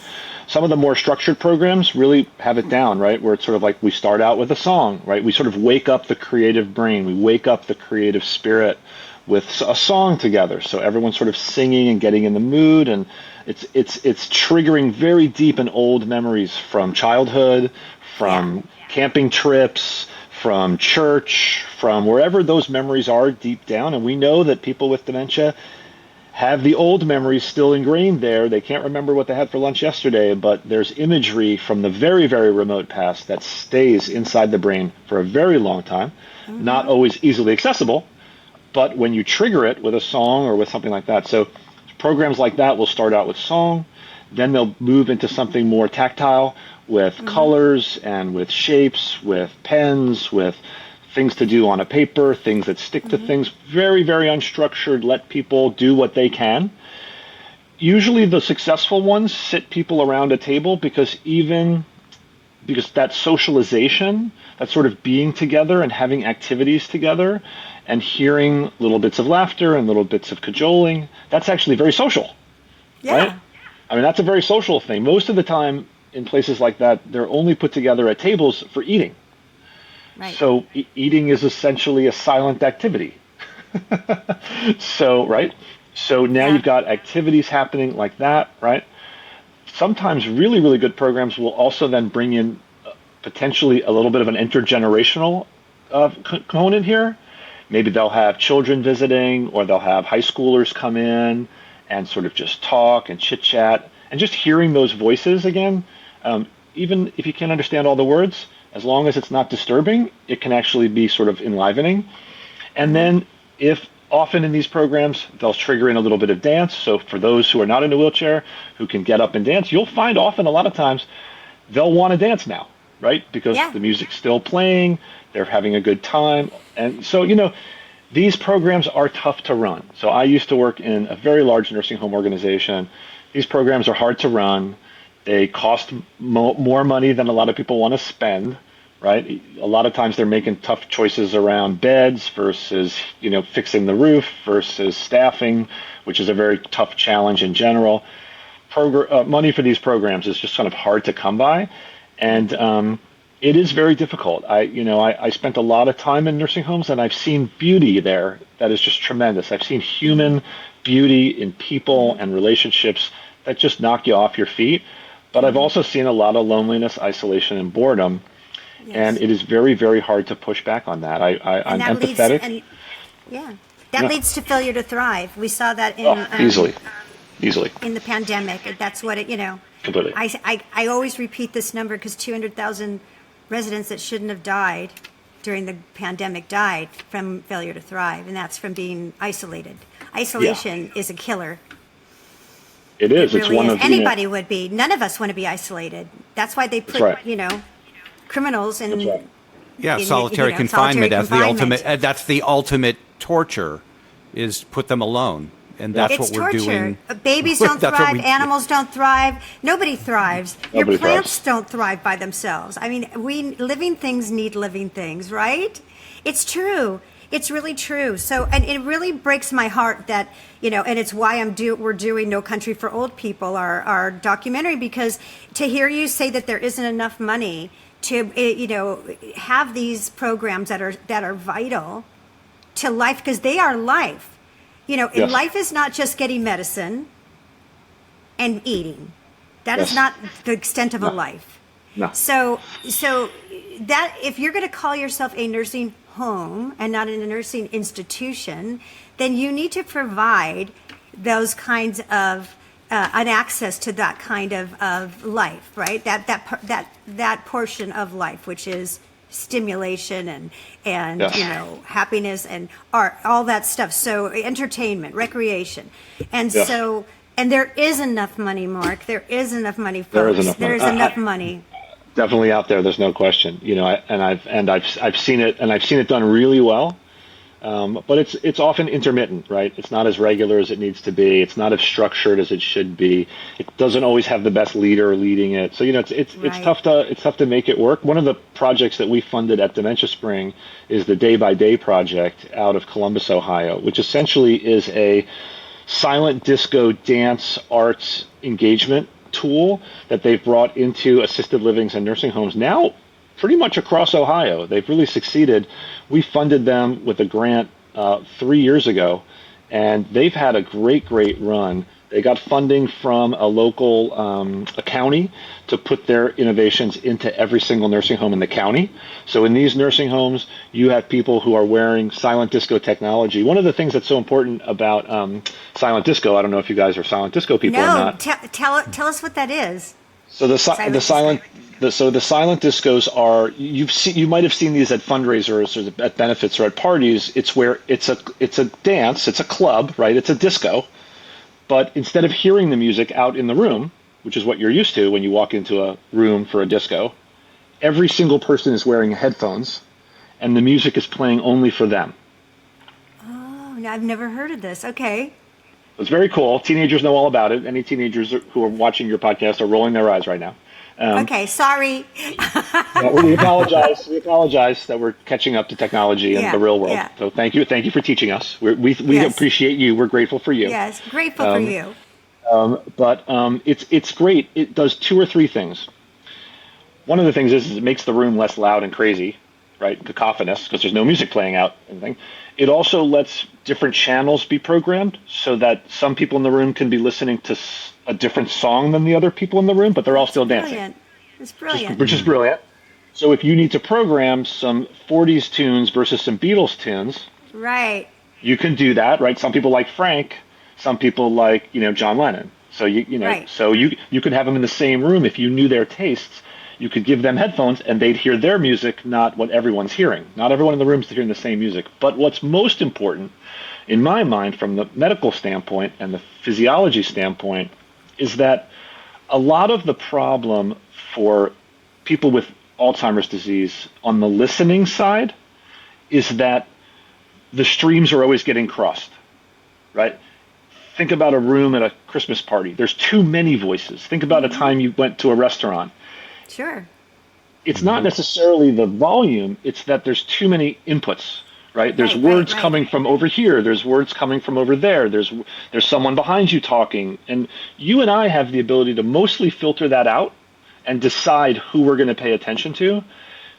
Some of the more structured programs really have it down, right? Where it's sort of like we start out with a song, right? We sort of wake up the creative brain. We wake up the creative spirit with a song together. So everyone's sort of singing and getting in the mood, and it's triggering very deep and old memories from childhood, from camping trips, from church, from wherever those memories are deep down. And we know that people with dementia have the old memories still ingrained there. They can't remember what they had for lunch yesterday, but there's imagery from the very, very remote past that stays inside the brain for a very long time, not always easily accessible, but when you trigger it with a song or with something like that. So programs like that will start out with song, then they'll move into something more tactile with colors and with shapes, with pens, with things to do on a paper, things that stick to things, very, very unstructured, let people do what they can. Usually the successful ones sit people around a table because that socialization, that sort of being together and having activities together and hearing little bits of laughter and little bits of cajoling, that's actually very social, right? I mean, that's a very social thing. Most of the time in places like that, they're only put together at tables for eating. Right. So eating is essentially a silent activity. So now you've got activities happening like that, right? Sometimes really, really good programs will also then bring in potentially a little bit of an intergenerational component here. Maybe they'll have children visiting, or they'll have high schoolers come in and sort of just talk and chit chat, and just hearing those voices again, even if you can't understand all the words, as long as it's not disturbing, it can actually be sort of enlivening. And then if often in these programs, they'll trigger in a little bit of dance. So for those who are not in a wheelchair, who can get up and dance, you'll find often a lot of times they'll want to dance now, right? Because the music's still playing, they're having a good time. And so, these programs are tough to run. So I used to work in a very large nursing home organization. These programs are hard to run. They cost more money than a lot of people want to spend, right? A lot of times they're making tough choices around beds versus, fixing the roof versus staffing, which is a very tough challenge in general. Money for these programs is just kind of hard to come by, and it is very difficult. I spent a lot of time in nursing homes, and I've seen beauty there that is just tremendous. I've seen human beauty in people and relationships that just knock you off your feet. But I've also seen a lot of loneliness, isolation, and boredom, and it is very, very hard to push back on that. I'm empathetic. That leads to failure to thrive. We saw that in easily in the pandemic. That's what Completely. I always repeat this number because 200,000 residents that shouldn't have died during the pandemic died from failure to thrive, and that's from being isolated. Isolation is a killer. It is. It It's really one is. of Anybody would be. None of us want to be isolated. That's why they put, right. criminals in. That's right. Yeah, in, solitary confinement as the ultimate. That's the ultimate torture, is put them alone, and that's It's what we're torture. doing. Babies don't That's what thrive. we- Animals don't thrive. Nobody thrives. Nobody Your plants thrives. don't thrive by themselves. I mean, we living things need living things, right? It's true. It's really true. So, and it really breaks my heart that, and it's why we're doing No Country for Old People, our documentary, because to hear you say that there isn't enough money to, have these programs that are vital to life, because they are life. Yes. Life is not just getting medicine and eating. That is Yes. not the extent of a life. No. So that if you're going to call yourself a nursing home and not in a nursing institution, then you need to provide those kinds of an access to that kind of life, right? That portion of life, which is stimulation and Yes. happiness and art, all that stuff. So entertainment, recreation, and Yes. and there is enough money, Mark. There is enough money, folks. There is enough money. There is enough money. Definitely out there. There's no question. I've seen it, and I've seen it done really well. But it's often intermittent, right? It's not as regular as it needs to be. It's not as structured as it should be. It doesn't always have the best leader leading it. So it's Right. tough to make it work. One of the projects that we funded at Dementia Spring is the Day by Day project out of Columbus, Ohio, which essentially is a silent disco dance arts engagement tool that they've brought into assisted livings and nursing homes now pretty much across Ohio. They've really succeeded. We funded them with a grant 3 years ago, and they've had a great run. They got funding from a local a county to put their innovations into every single nursing home in the county. So in these nursing homes, you have people who are wearing silent disco technology. One of the things that's so important about silent disco, I don't know if you guys are silent disco people or No, not. tell us what that is. So the Silent silent discos are, you might have seen these at fundraisers or at benefits or at parties. It's where it's a dance, it's a club, right? It's a disco, but instead of hearing the music out in the room, which is what you're used to when you walk into a room for a disco, every single person is wearing headphones, and the music is playing only for them. Oh, no, I've never heard of this. Okay. It's very cool. Teenagers know all about it. Any teenagers who are watching your podcast are rolling their eyes right now. Okay, sorry. We apologize. We apologize that we're catching up to technology and Yeah, the real world. yeah. So thank you for teaching us. We Yes. appreciate you. We're grateful for you. Yes, grateful for you. But it's great. It does 2 or 3 things. One of the things is it makes the room less loud and crazy, right? Cacophonous, because there's no music playing out. Anything. It also lets different channels be programmed so that some people in the room can be listening to a different song than the other people in the room, but they're all still dancing. Brilliant. It's brilliant. Which is brilliant. So if you need to program some 40s tunes versus some Beatles tunes, Right. you can do that, right? Some people like Frank, some people like, John Lennon. So Right. so you could have them in the same room. If you knew their tastes, you could give them headphones and they'd hear their music, not what everyone's hearing. Not everyone in the room is hearing the same music. But what's most important, in my mind, from the medical standpoint and the physiology standpoint, is that a lot of the problem for people with Alzheimer's disease on the listening side is that the streams are always getting crossed, right? Think about a room at a Christmas party. There's too many voices. Think about a time you went to a restaurant. Sure. It's not necessarily the volume, it's that there's too many inputs, right? There's words coming from over here, there's words coming from over there, there's someone behind you talking, and you and I have the ability to mostly filter that out and decide who we're going to pay attention to.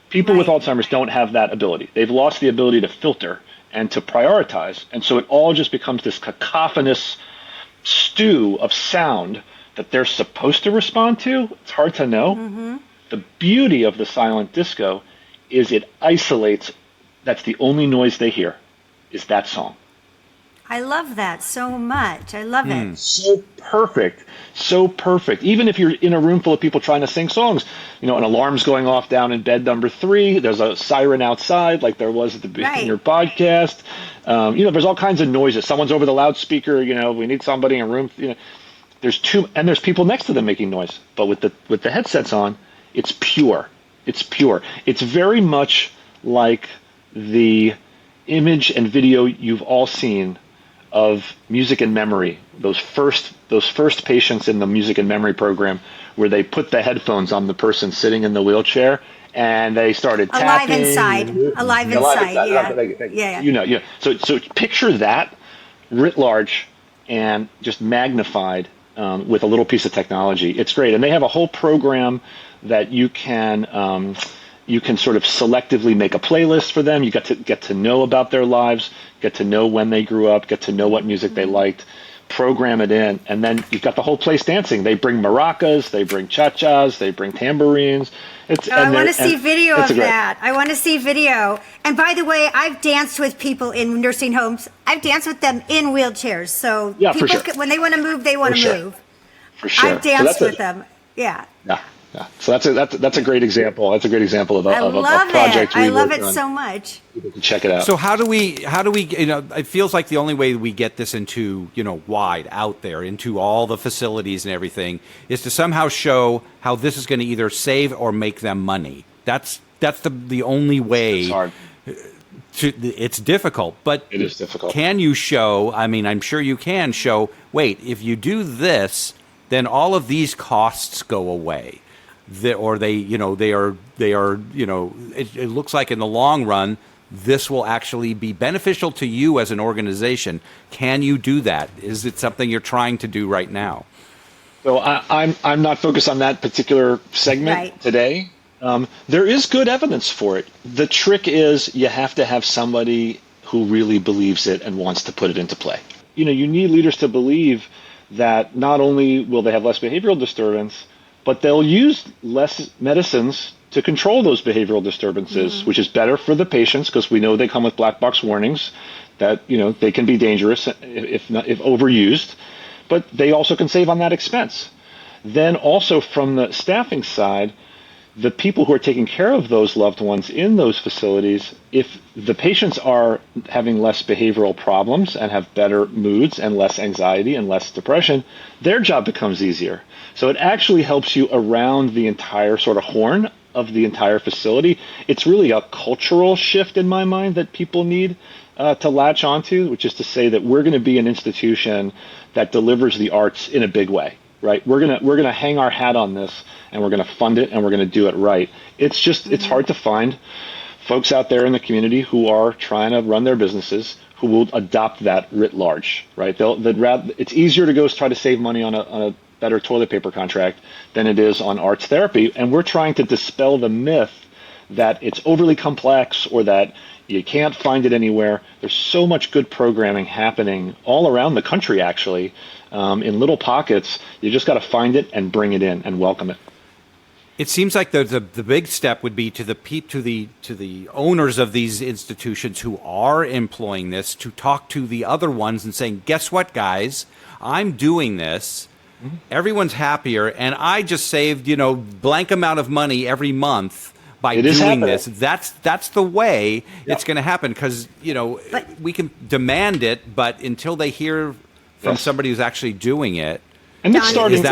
People with Alzheimer's don't have that ability. They've lost the ability to filter and to prioritize, and so it all just becomes this cacophonous stew of sound that they're supposed to respond to. It's hard to know. Mm-hmm. The beauty of the silent disco is it isolates. That's the only noise they hear, is that song. I love that so much. I love it. So perfect. So perfect. Even if you're in a room full of people trying to sing songs, an alarm's going off down in bed number 3. There's a siren outside like there was at the beginning of your podcast. There's all kinds of noises. Someone's over the loudspeaker, we need somebody in a room. There's people next to them making noise. But with the headsets on, it's pure. It's pure. It's very much like the image and video you've all seen of music and memory, those first patients in the music and memory program where they put the headphones on the person sitting in the wheelchair and they started tapping. Alive inside. Yeah. So picture that writ large and just magnified with a little piece of technology. It's great. And they have a whole program that you can sort of selectively make a playlist for them. You get to know about their lives, get to know when they grew up, get to know what music they liked, program it in, and then you've got the whole place dancing. They bring maracas, they bring cha-chas, they bring tambourines. I want to see video of that. I want to see video. And by the way, I've danced with people in nursing homes. I've danced with them in wheelchairs. So people, when they want to move, they want to move. For sure. I've danced with them. Yeah. Yeah. So that's a great example. That's a great example of a project. I love it so much. People can check it out. So how do we? It feels like the only way we get this into wide out there into all the facilities and everything is to somehow show how this is going to either save or make them money. That's the only way. It's hard. It's difficult, but it is difficult. Can you show? I mean, I'm sure you can show. Wait, if you do this, then all of these costs go away. It looks like in the long run, this will actually be beneficial to you as an organization. Can you do that? Is it something you're trying to do right now? So I'm not focused on that particular segment today. There is good evidence for it. The trick is you have to have somebody who really believes it and wants to put it into play. You need leaders to believe that not only will they have less behavioral disturbance, but they'll use less medicines to control those behavioral disturbances, which is better for the patients because we know they come with black box warnings that they can be dangerous if overused, but they also can save on that expense. Then also from the staffing side, the people who are taking care of those loved ones in those facilities, if the patients are having less behavioral problems and have better moods and less anxiety and less depression, their job becomes easier. So it actually helps you around the entire sort of horn of the entire facility. It's really a cultural shift in my mind that people need to latch onto, which is to say that we're going to be an institution that delivers the arts in a big way, right? We're gonna hang our hat on this, and we're going to fund it, and we're going to do it right. It's hard to find folks out there in the community who are trying to run their businesses who will adopt that writ large, right? It's easier to go try to save money on a better toilet paper contract than it is on arts therapy. And we're trying to dispel the myth that it's overly complex or that you can't find it anywhere. There's so much good programming happening all around the country, actually, in little pockets. You just got to find it and bring it in and welcome it. It seems like the big step would be to the owners of these institutions who are employing this to talk to the other ones and saying, guess what, guys, I'm doing this. Everyone's happier, and I just saved blank amount of money every month by doing this. That's the way it's going to happen because we can demand it, but until they hear from somebody who's actually doing it. And it's starting to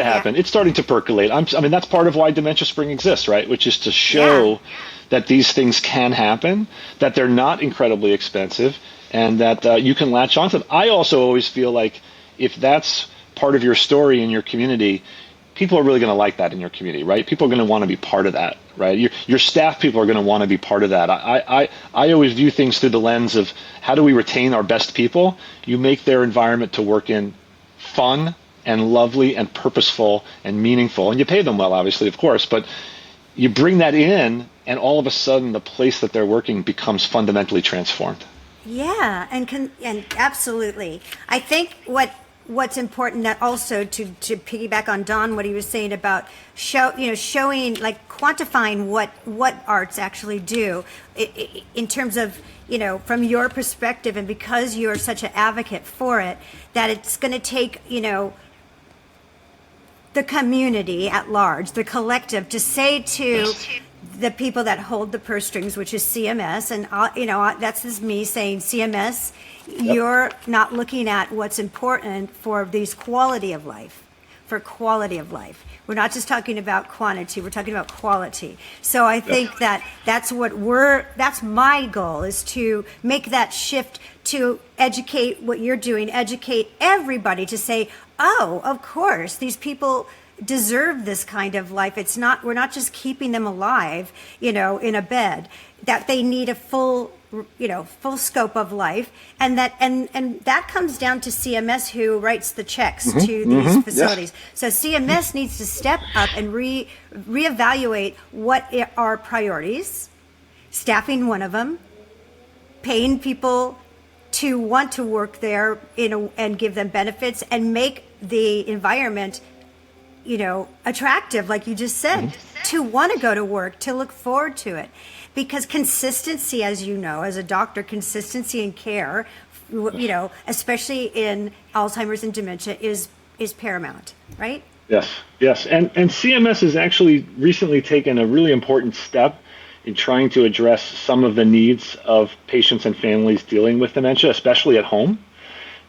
happen. It's starting to percolate. I mean, that's part of why Dementia Spring exists, right? Which is to show that these things can happen, that they're not incredibly expensive, and that you can latch onto them. I also always feel like if that's part of your story in your community, people are really going to like that in your community, right? People are going to want to be part of that, right? Your staff people are going to want to be part of that. I always view things through the lens of how do we retain our best people? You make their environment to work in fun and lovely and purposeful and meaningful, and you pay them well, obviously, of course, but you bring that in, and all of a sudden the place that they're working becomes fundamentally transformed. Yeah, and absolutely. I think what's important that also to piggyback on Don, what he was saying about showing, like quantifying what arts actually do in terms of from your perspective, and because you're such an advocate for it, that it's going to take, the community at large, the collective, to say to the people that hold the purse strings, which is CMS, and that's just me saying, CMS, you're not looking at what's important for these quality of life. We're not just talking about quantity, we're talking about quality. So I think that's my goal, is to make that shift, to educate what you're doing, educate everybody to say, oh, of course, these people deserve this kind of life. We're not just keeping them alive, in a bed, that they need a full scope of life, and that comes down to CMS, who writes the checks to these facilities. So CMS needs to step up and reevaluate what are priorities, staffing one of them, paying people to want to work there, and give them benefits, and make the environment, attractive, like you just said, to want to go to work, to look forward to it. Because consistency, as you know, as a doctor, consistency in care, especially in Alzheimer's and dementia, is paramount, right? Yes. And CMS has actually recently taken a really important step in trying to address some of the needs of patients and families dealing with dementia, especially at home.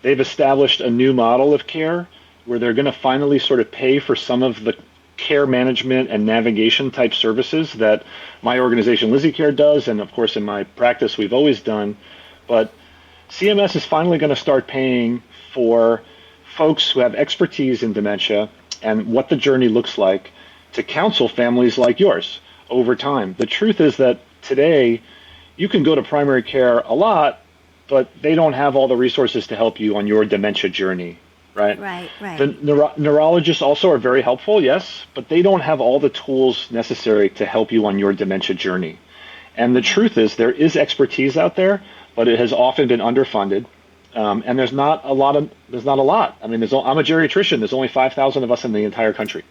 They've established a new model of care where they're going to finally sort of pay for some of the care management and navigation type services that my organization Lizzie Care does, and of course in my practice we've always done. But CMS is finally going to start paying for folks who have expertise in dementia and what the journey looks like to counsel families like yours over time. The truth is that today you can go to primary care a lot, but they don't have all the resources to help you on your dementia journey. Right. The neurologists also are very helpful, yes, but they don't have all the tools necessary to help you on your dementia journey. And the truth is, there is expertise out there, but it has often been underfunded, and there's not a lot. I mean, I'm a geriatrician. There's only 5,000 of us in the entire country,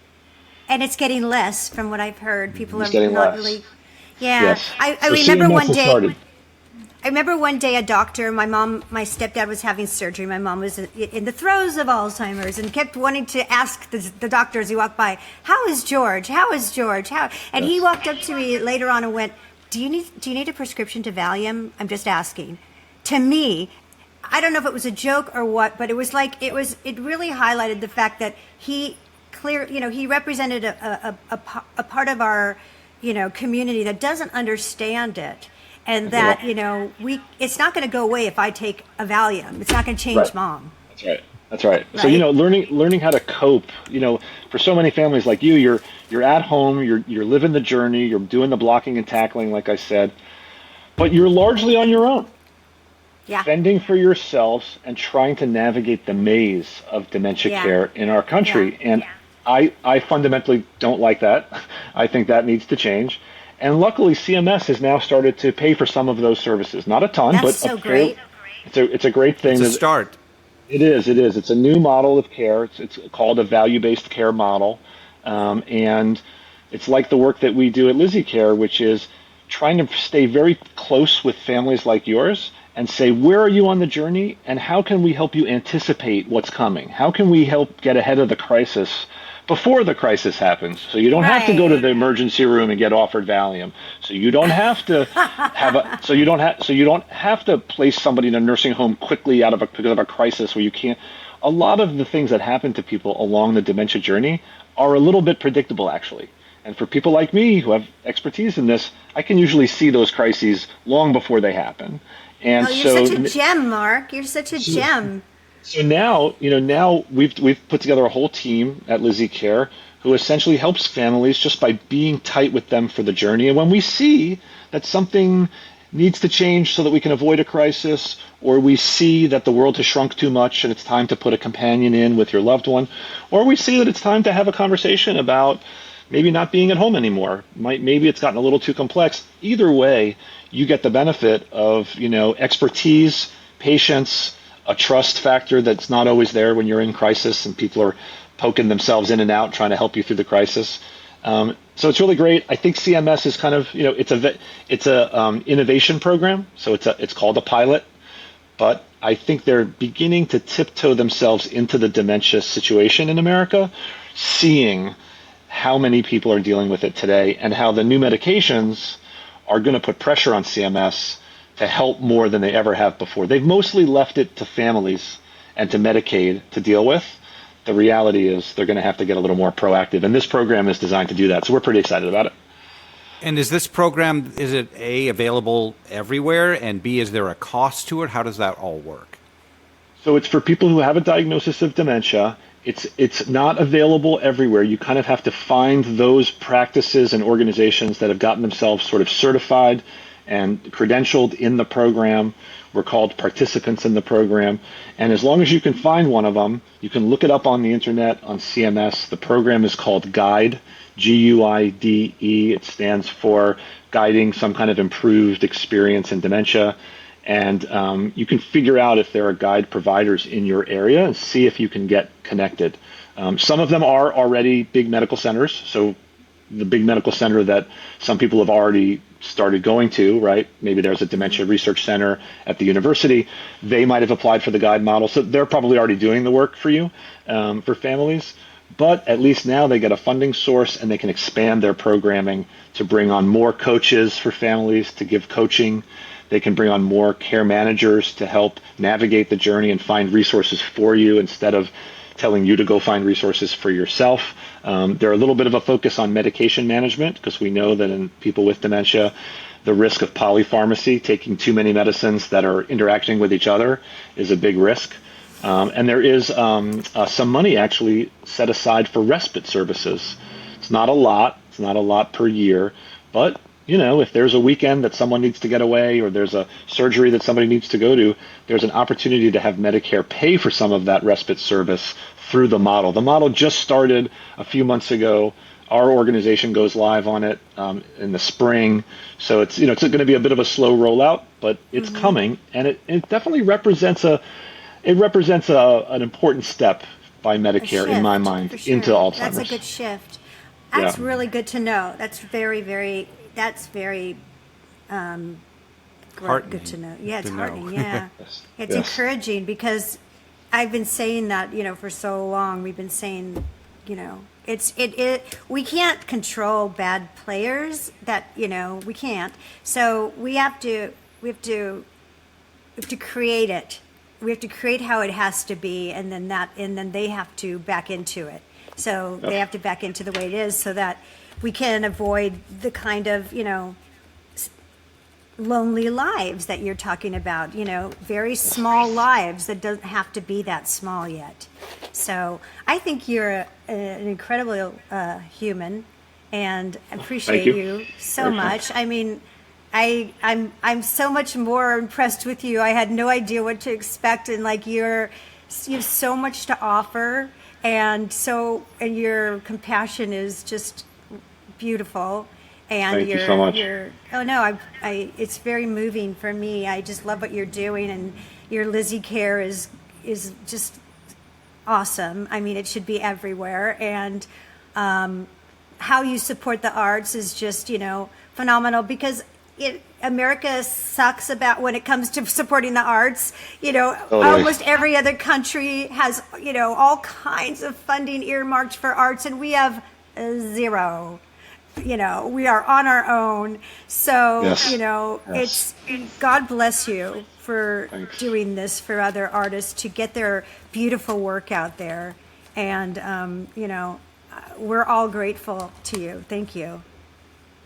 and it's getting less, from what I've heard. People it's are getting not less. really. Yeah, Yes. I So remember CMS one has day. started. I remember one day a doctor, my stepdad was having surgery. My mom was in the throes of Alzheimer's and kept wanting to ask the doctor as he walked by, how is George? How is George? And he walked up to me later on and went, do you need a prescription to Valium? I'm just asking. To me, I don't know if it was a joke or what, but it was like, it really highlighted the fact that he represented a part of our, community that doesn't understand it. And that, it's not going to go away if I take a Valium. It's not going to change mom. That's right. So, learning how to cope, for so many families like you're at home, you're living the journey, you're doing the blocking and tackling, like I said, but you're largely on your own. Yeah. Fending for yourselves and trying to navigate the maze of dementia care in our country. And I fundamentally don't like that. I think that needs to change. And luckily, CMS has now started to pay for some of those services. Not a ton, but so great. It's a great thing. It's a start. It is. It's a new model of care. It's called a value-based care model. And it's like the work that we do at Lizzie Care, which is trying to stay very close with families like yours and say, where are you on the journey and how can we help you anticipate what's coming? How can we help get ahead of the crisis before the crisis happens, so you don't have to go to the emergency room and get offered Valium. So you don't have to so you don't have to place somebody in a nursing home quickly because of a crisis where you can't. A lot of the things that happen to people along the dementia journey are a little bit predictable, actually. And for people like me who have expertise in this, I can usually see those crises long before they happen. And you're such a gem, Mark. You're such a gem. So now we've put together a whole team at Lizzie Care who essentially helps families just by being tight with them for the journey. And when we see that something needs to change so that we can avoid a crisis, or we see that the world has shrunk too much and it's time to put a companion in with your loved one, or we see that it's time to have a conversation about maybe not being at home anymore, maybe it's gotten a little too complex. Either way, you get the benefit of expertise, patience, a trust factor that's not always there when you're in crisis and people are poking themselves in and out trying to help you through the crisis. So it's really great. I think CMS is kind of, it's a innovation program. So it's called a pilot, but I think they're beginning to tiptoe themselves into the dementia situation in America, seeing how many people are dealing with it today and how the new medications are going to put pressure on CMS to help more than they ever have before. They've mostly left it to families and to Medicaid to deal with. The reality is they're going to have to get a little more proactive, and this program is designed to do that. So we're pretty excited about it. And is this program, is it A, available everywhere, and B, is there a cost to it? How does that all work? So it's for people who have a diagnosis of dementia. It's not available everywhere. You kind of have to find those practices and organizations that have gotten themselves sort of certified and credentialed in the program. We're called participants in the program. And as long as you can find one of them, you can look it up on the internet on CMS. The program is called GUIDE, GUIDE. It stands for Guiding Some Kind of Improved Experience in Dementia. And you can figure out if there are guide providers in your area and see if you can get connected. Some of them are already big medical centers. So the big medical center that some people have already started going to, right? Maybe there's a dementia research center at the university. They might have applied for the guide model. So they're probably already doing the work for you, for families. But at least now they get a funding source and they can expand their programming to bring on more coaches for families to give coaching. They can bring on more care managers to help navigate the journey and find resources for you instead of telling you to go find resources for yourself. They're a little bit of a focus on medication management because we know that in people with dementia, the risk of polypharmacy, taking too many medicines that are interacting with each other, is a big risk. And there is some money actually set aside for respite services. It's not a lot. It's not a lot per year. But, if there's a weekend that someone needs to get away or there's a surgery that somebody needs to go to, there's an opportunity to have Medicare pay for some of that respite service through the model. The model just started a few months ago. Our organization goes live on it in the spring. So it's going to be a bit of a slow rollout, but it's coming, and it definitely represents an important step by Medicare in my mind into Alzheimer's. That's a good shift. That's really good to know. That's very, very good to know. Yeah, it's heartening. Yeah, it's encouraging because I've been saying that for so long. We've been saying we can't control bad players. That we can't. So we have to create it. We have to create how it has to be, and then they have to back into it. So they have to back into the way it is, so that we can avoid the kind of lonely lives that you're talking about. Very small lives that doesn't have to be that small yet. So I think you're an incredible human, and I appreciate you so much. I mean, I'm so much more impressed with you. I had no idea what to expect, and you have so much to offer, and your compassion is just beautiful. And Thank you so much. It's very moving for me. I just love what you're doing, and your Lizzie Care is just awesome. I mean, it should be everywhere, and how you support the arts is just phenomenal, because America sucks about when it comes to supporting the arts. Almost every other country has all kinds of funding earmarked for arts, and we have zero. We are on our own. So, it's God bless you for doing this for other artists to get their beautiful work out there. And, we're all grateful to you. Thank you.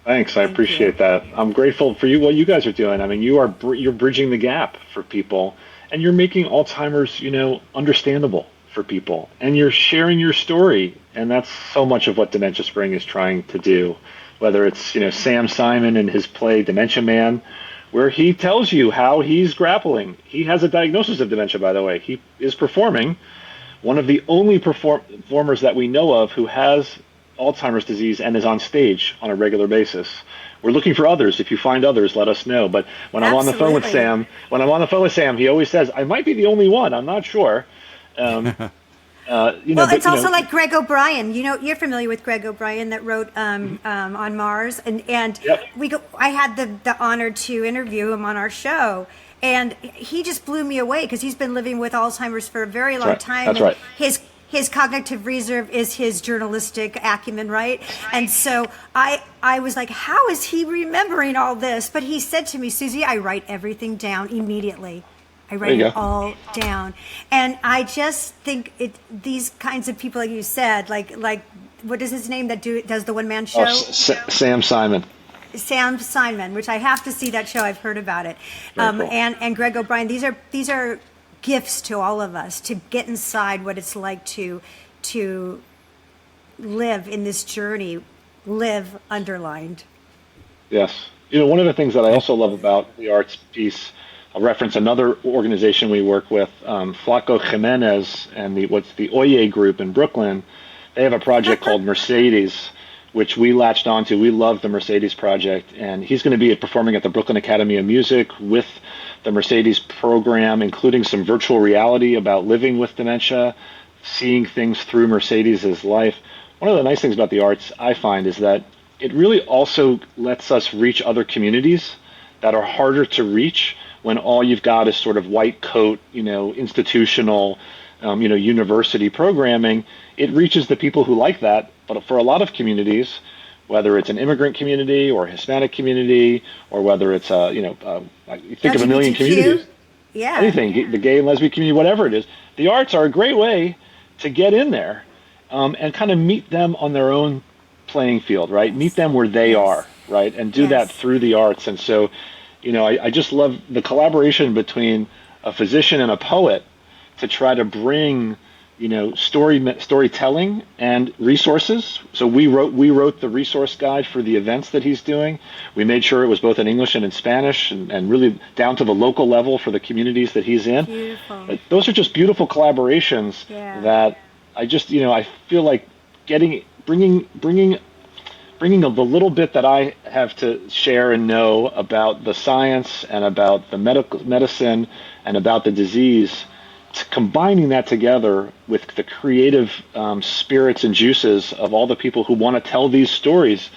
Thanks. I appreciate that. I'm grateful for what you guys are doing. I mean, you're bridging the gap for people, and you're making Alzheimer's, understandable for people, and you're sharing your story. And that's so much of what Dementia Spring is trying to do, whether it's, Sam Simon and his play Dementia Man, where he tells you how he's grappling. He has a diagnosis of dementia, by the way. He is performing, one of the only performers that we know of who has Alzheimer's disease and is on stage on a regular basis. We're looking for others. If you find others, let us know. But when I'm on the phone with Sam, he always says, I might be the only one. I'm not sure. Well, it's also like Greg O'Brien. You're familiar with Greg O'Brien that wrote on Mars, and Yep. I had the honor to interview him on our show, and he just blew me away because he's been living with Alzheimer's for a very long time. That's and right. His cognitive reserve is his journalistic acumen, right? And so I was like, how is he remembering all this? But he said to me, Susie, I write everything down immediately. I write it all down. And I just think these kinds of people, like you said, like what is his name that does the one-man show? Sam Simon. Sam Simon, which I have to see that show. I've heard about it. Cool. And Greg O'Brien. These are gifts to all of us to get inside what it's like to live in this journey. Live underlined. Yes. One of the things that I also love about the arts piece, I'll reference another organization we work with, Flaco Jimenez and the Oye group in Brooklyn. They have a project called Mercedes, which we latched onto. We love the Mercedes project, and he's going to be performing at the Brooklyn Academy of Music with the Mercedes program, including some virtual reality about living with dementia, seeing things through Mercedes' life. One of the nice things about the arts, I find, is that it really also lets us reach other communities that are harder to reach when all you've got is sort of white coat, institutional, university programming. It reaches the people who like that. But for a lot of communities, whether it's an immigrant community or a Hispanic community, or whether it's you think of a million communities, anything, the gay and lesbian community, whatever it is, the arts are a great way to get in there and kind of meet them on their own playing field, right? Meet them where they are, right? And do that through the arts. And so, I just love the collaboration between a physician and a poet to try to bring storytelling and resources. So we wrote the resource guide for the events that he's doing. We made sure it was both in English and in Spanish, and really down to the local level for the communities that he's in. Beautiful. But those are just beautiful collaborations that I just I feel like bringing the little bit that I have to share and know about the science and about the medicine and about the disease, combining that together with the creative spirits and juices of all the people who want to tell these stories,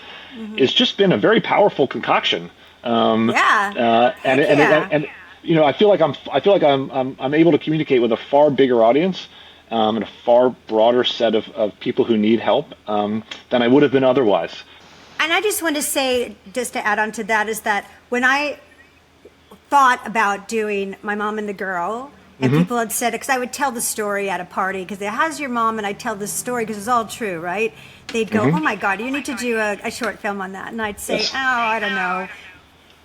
it's just been a very powerful concoction. And I feel like I'm able to communicate with a far bigger audience and a far broader set of people who need help than I would have been otherwise. And I just want to say, just to add on to that, is that when I thought about doing My Mom and the Girl, and people had said, because I would tell the story at a party, because how's your mom? And I'd tell this story because it's all true, right? They'd go, oh my God, you need to do a short film on that. And I'd say, I don't know.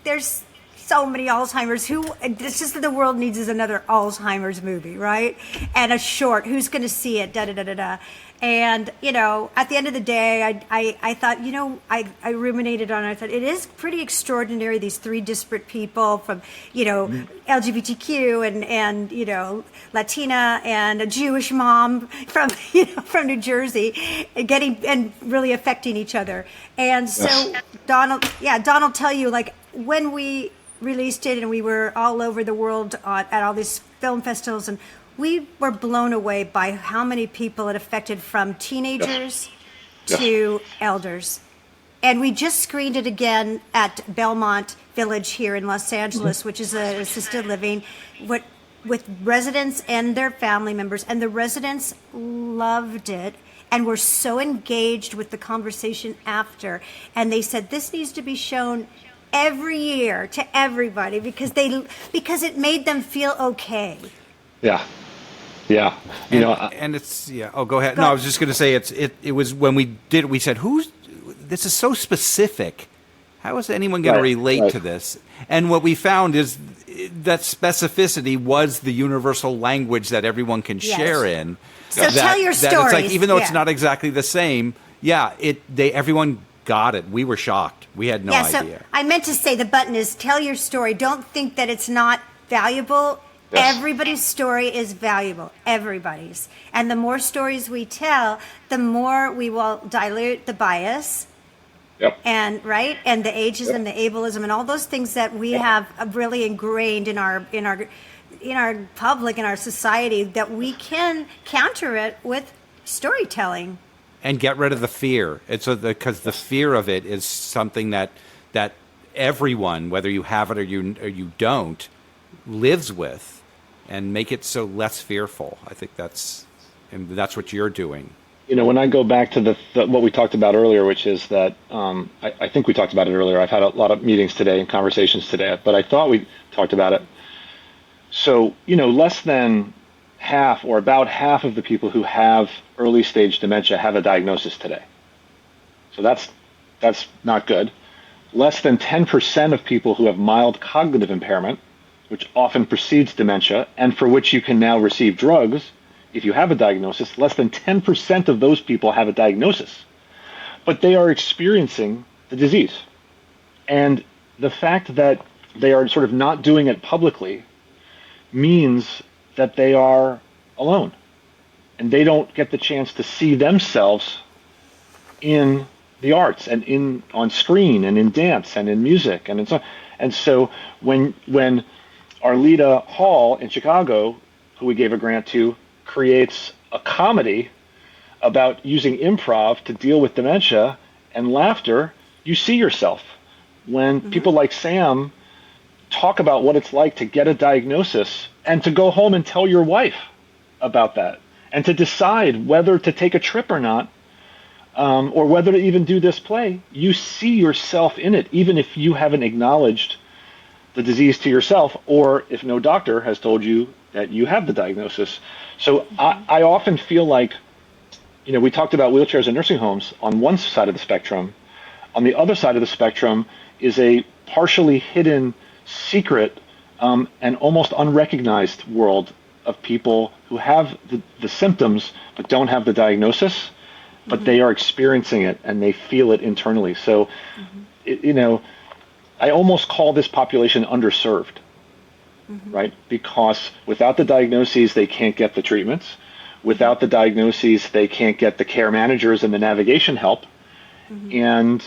There's so many Alzheimer's. It's just that the world needs is another Alzheimer's movie, right? And a short, who's going to see it, da-da-da-da-da. And, at the end of the day, I thought, I ruminated on it. I thought, it is pretty extraordinary, these three disparate people from, LGBTQ and Latina and a Jewish mom from, from New Jersey and really affecting each other. And so Don will tell you, like, when we released it and we were all over the world at all these film festivals, and we were blown away by how many people it affected, from teenagers to elders. And we just screened it again at Belmont Village here in Los Angeles, which is an assisted living with residents and their family members. And the residents loved it and were so engaged with the conversation after. And they said, this needs to be shown every year to everybody because it made them feel okay. Yeah. And it's Oh, go ahead. No, I was just going to say it was when we did it. We said, this is so specific. How is anyone going to relate to this? And what we found is that specificity was the universal language that everyone can share in. So tell your stories. It's like, even though it's not exactly the same, everyone got it. We were shocked. We had no idea. So I meant to say the button is tell your story. Don't think that it's not valuable. Yes. Everybody's story is valuable. Everybody's. And the more stories we tell, the more we will dilute the bias. Yep. And the ageism, the ableism, and all those things that we have really ingrained in our public, in our society, that we can counter it with storytelling. And get rid of the fear. It's because the fear of it is something that everyone, whether you have it or you don't, lives with, and make it so less fearful. I think that's what you're doing. When I go back to what we talked about earlier, which is that I think we talked about it earlier. I've had a lot of meetings today and conversations today, but I thought we talked about it. So, less than half or about half of the people who have early stage dementia have a diagnosis today. So that's not good. Less than 10% of people who have mild cognitive impairment, which often precedes dementia, and for which you can now receive drugs if you have a diagnosis, less than 10% of those people have a diagnosis. But they are experiencing the disease. And the fact that they are sort of not doing it publicly means that they are alone. And they don't get the chance to see themselves in the arts and on screen and in dance and in music and in so. And so when Arleta Hall in Chicago, who we gave a grant to, creates a comedy about using improv to deal with dementia and laughter, you see yourself. When people like Sam talk about what it's like to get a diagnosis and to go home and tell your wife about that, and to decide whether to take a trip or not, or whether to even do this play, you see yourself in it, even if you haven't acknowledged the disease to yourself, or if no doctor has told you that you have the diagnosis. So I often feel like, we talked about wheelchairs in nursing homes on one side of the spectrum. On the other side of the spectrum is a partially hidden, secret, and almost unrecognized world of people who have the symptoms but don't have the diagnosis, but they are experiencing it and they feel it internally. So, I almost call this population underserved, right? Because without the diagnoses, they can't get the treatments. Without the diagnoses, they can't get the care managers and the navigation help. And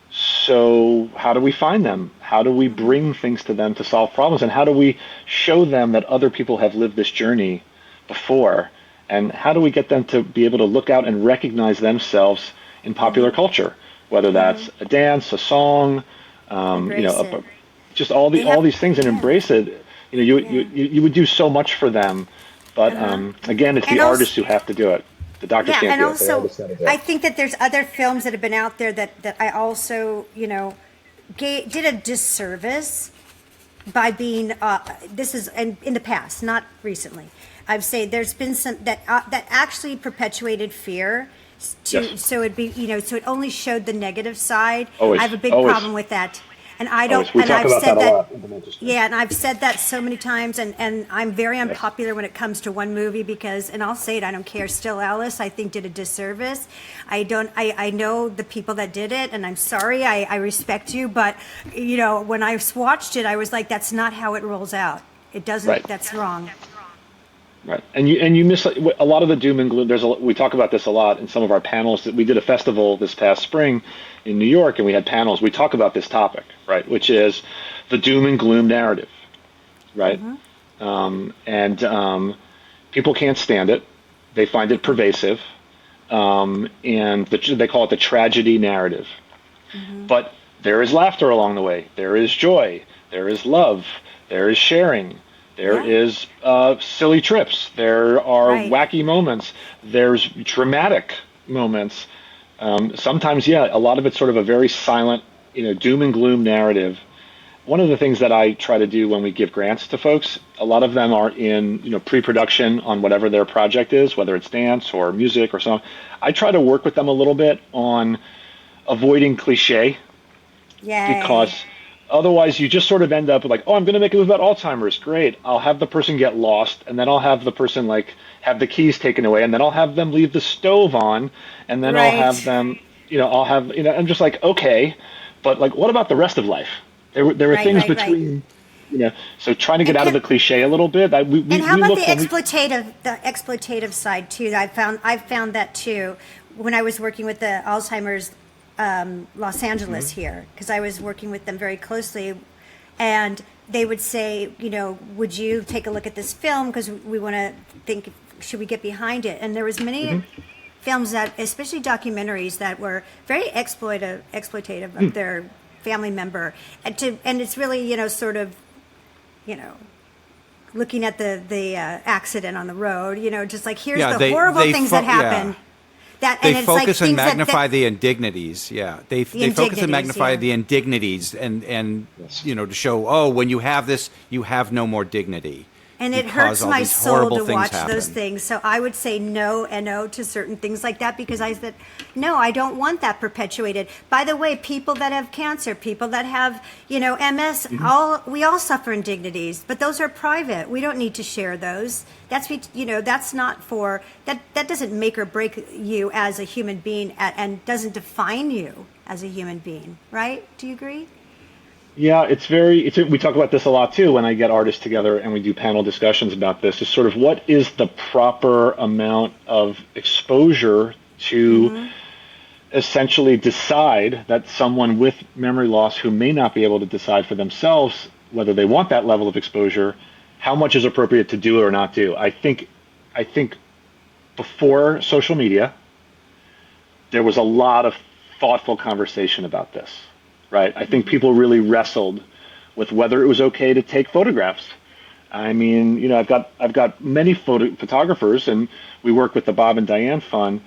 so how do we find them? How do we bring things to them to solve problems? And how do we show them that other people have lived this journey before? And how do we get them to be able to look out and recognize themselves in popular culture, whether that's a dance, a song, just all these things, and embrace it. You would do so much for them, but again, it's the artists who have to do it. The doctors can't do it. And also, I think that there's other films that have been out there that I also, did a disservice by being. This is in the past, not recently. I'd say there's been some that actually perpetuated fear. So it'd be, so it only showed the negative side. Always, I have a big problem with that. And I don't, we and talk I've about said that a that, lot in Dementia. yeah, and I've said that so many times, and I'm very unpopular when it comes to one movie because, and I'll say it, I don't care, Still Alice, I think did a disservice. I know the people that did it, and I'm sorry, I respect you, but, when I watched it, I was like, that's not how it rolls out. It doesn't, that's wrong. Right, and you miss a lot of the doom and gloom. We talk about this a lot in some of our panels. That we did a festival this past spring in New York, and we had panels. We talk about this topic, right, which is the doom and gloom narrative, right? People can't stand it. They find it pervasive, and they call it the tragedy narrative. But there is laughter along the way. There is joy. There is love. There is sharing. There is silly trips. There are wacky moments. There's dramatic moments. Sometimes, a lot of it's sort of a very silent, doom and gloom narrative. One of the things that I try to do when we give grants to folks, a lot of them are in, pre-production on whatever their project is, whether it's dance or music or something. I try to work with them a little bit on avoiding cliche. Because otherwise, you just sort of end up with like, I'm going to make a movie about Alzheimer's. Great. I'll have the person get lost, and then I'll have the person have the keys taken away, and then I'll have them leave the stove on, and then I'll have them, I'm just like, okay, but what about the rest of life? There were things between, so trying to get out of the cliche a little bit. And how about the exploitative side too? I've found that too when I was working with the Alzheimer's Los Angeles here, because I was working with them very closely, and they would say, would you take a look at this film because we want to think, should we get behind it? And there was many films that, especially documentaries, that were very exploitative of their family member, and it's really sort of looking at the accident on the road, just like here's the horrible things that happen. They focus and magnify the indignities. Yeah, they focus and magnify the indignities, and to show, when you have this, you have no more dignity. And it hurts my soul to watch those things. So I would say no to certain things like that, because I said, no, I don't want that perpetuated. By the way, people that have cancer, people that have, MS, we all suffer indignities, but those are private. We don't need to share those. That's not for, that doesn't make or break you as a human being and doesn't define you as a human being, right? Do you agree? Yeah, we talk about this a lot too when I get artists together and we do panel discussions about this, is sort of what is the proper amount of exposure to essentially decide that someone with memory loss who may not be able to decide for themselves whether they want that level of exposure, how much is appropriate to do or not do. I think before social media, there was a lot of thoughtful conversation about this. Right. I think people really wrestled with whether it was okay to take photographs. I mean, I've got many photographers, and we work with the Bob and Diane Fund.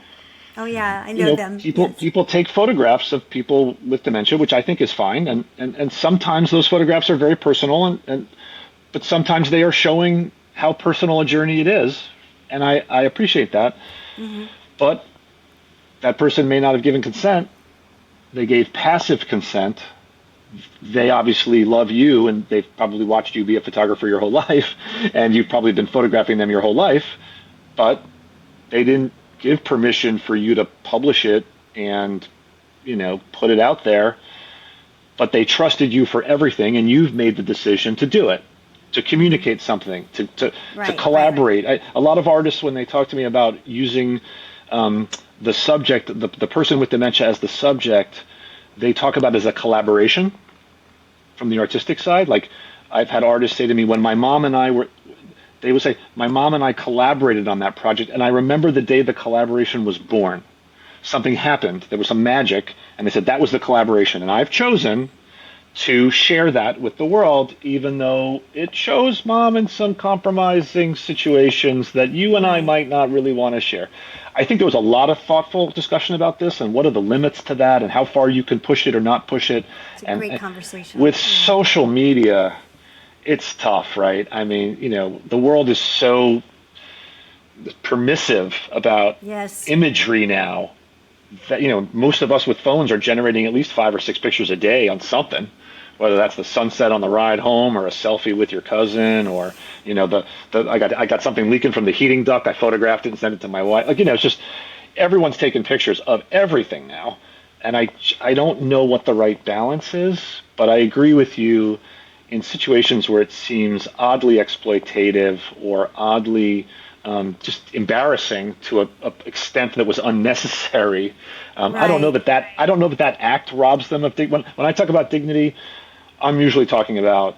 Oh yeah, I know them. People take photographs of people with dementia, which I think is fine, and sometimes those photographs are very personal, but sometimes they are showing how personal a journey it is, and I appreciate that. But that person may not have given consent. They gave passive consent. They obviously love you, and they've probably watched you be a photographer your whole life, and you've probably been photographing them your whole life, but they didn't give permission for you to publish it and, put it out there, but they trusted you for everything, and you've made the decision to do it, to communicate something, to collaborate. Right. A lot of artists, when they talk to me about using the subject, the person with dementia as the subject, they talk about it as a collaboration from the artistic side. Like, I've had artists say to me, when my mom and I they would say, my mom and I collaborated on that project, and I remember the day the collaboration was born. Something happened, there was some magic, and they said that was the collaboration, and I've chosen to share that with the world, even though it shows Mom in some compromising situations that you and I might not really want to share. I think there was a lot of thoughtful discussion about this, and what are the limits to that, and how far you can push it or not push it. It's a great conversation. With social media, it's tough, right? I mean, the world is so permissive about imagery now that, most of us with phones are generating at least 5 or 6 pictures a day on something, whether that's the sunset on the ride home or a selfie with your cousin, or, I got something leaking from the heating duct. I photographed it and sent it to my wife. It's just everyone's taking pictures of everything now. And I don't know what the right balance is, but I agree with you in situations where it seems oddly exploitative or oddly just embarrassing to an extent that was unnecessary. I don't know that act robs them of dignity. When I talk about dignity, I'm usually talking about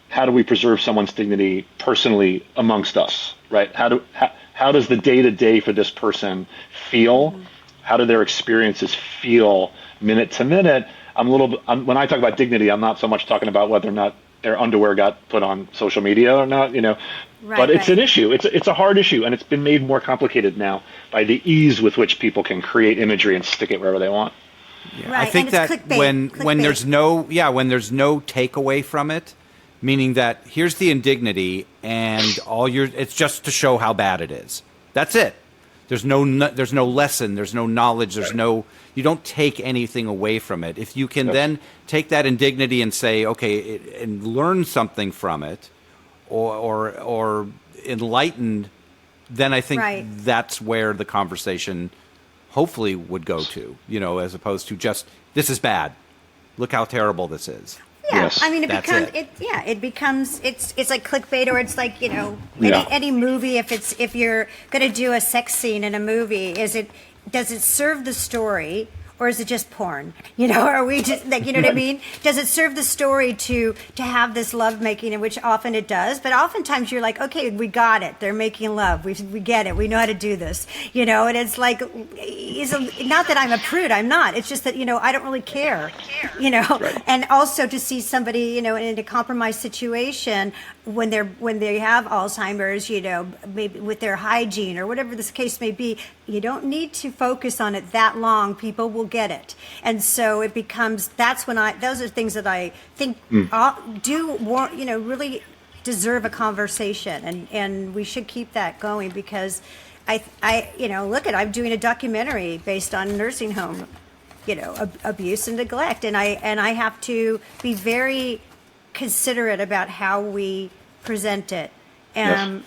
how do we preserve someone's dignity personally amongst us, right? How does the day-to-day for this person feel? How do their experiences feel minute to minute? When I talk about dignity, I'm not so much talking about whether or not their underwear got put on social media or not, but it's an issue. It's a hard issue, and it's been made more complicated now by the ease with which people can create imagery and stick it wherever they want. Yeah. Right. I think that when there's no takeaway from it, meaning that here's the indignity and it's just to show how bad it is. That's it. There's no lesson, there's no knowledge, you don't take anything away from it. If you can then take that indignity and say, okay, and learn something from it, or enlightened, then I think that's where the conversation hopefully would go to, as opposed to just, this is bad. Look how terrible this is. Yeah, I mean, it becomes it's like clickbait, or it's like any movie. If you're going to do a sex scene in a movie, does it serve the story, or is it just porn? You know, are we just like, you know what I mean? Does it serve the story to have this love making, in which often it does, but oftentimes you're like, okay, we got it. They're making love. We get it. We know how to do this. You know, and it's like, not that I'm a prude. I'm not. It's just that, you know, I don't really care. You know, right. And also to see somebody, you know, in a compromised situation when they have Alzheimer's, you know, maybe with their hygiene or whatever this case may be, you don't need to focus on it that long. People will get it. And so it becomes, those are things that I think do want, you know, really deserve a conversation, and we should keep that going, because I you know, I'm doing a documentary based on nursing home, you know, abuse and neglect, and I have to be very considerate about how we present it. And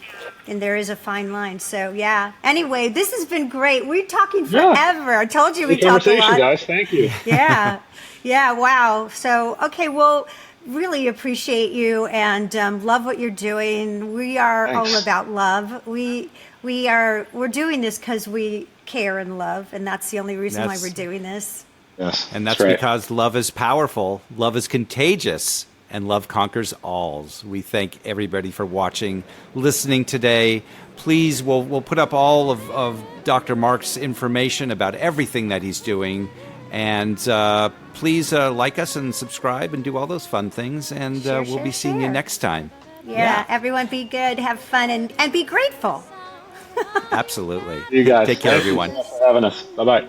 there is a fine line. So, yeah. Anyway, this has been great. We're talking forever. I told you we talked a lot. Guys. Thank you. Yeah. Yeah. Wow. So, okay. Well, really appreciate you and love what you're doing. We are all about love. We're doing this because we care and love, and that's the only reason why we're doing this. Yes. And that's because love is powerful, love is contagious, and love conquers alls. We thank everybody for watching, listening today. Please, we'll put up all of Dr. Mark's information about everything that he's doing. And please like us and subscribe and do all those fun things. And we'll be seeing you next time. Yeah, everyone be good, have fun, and be grateful. Absolutely. You guys. Take care, everyone. Thank you for having us. Bye-bye.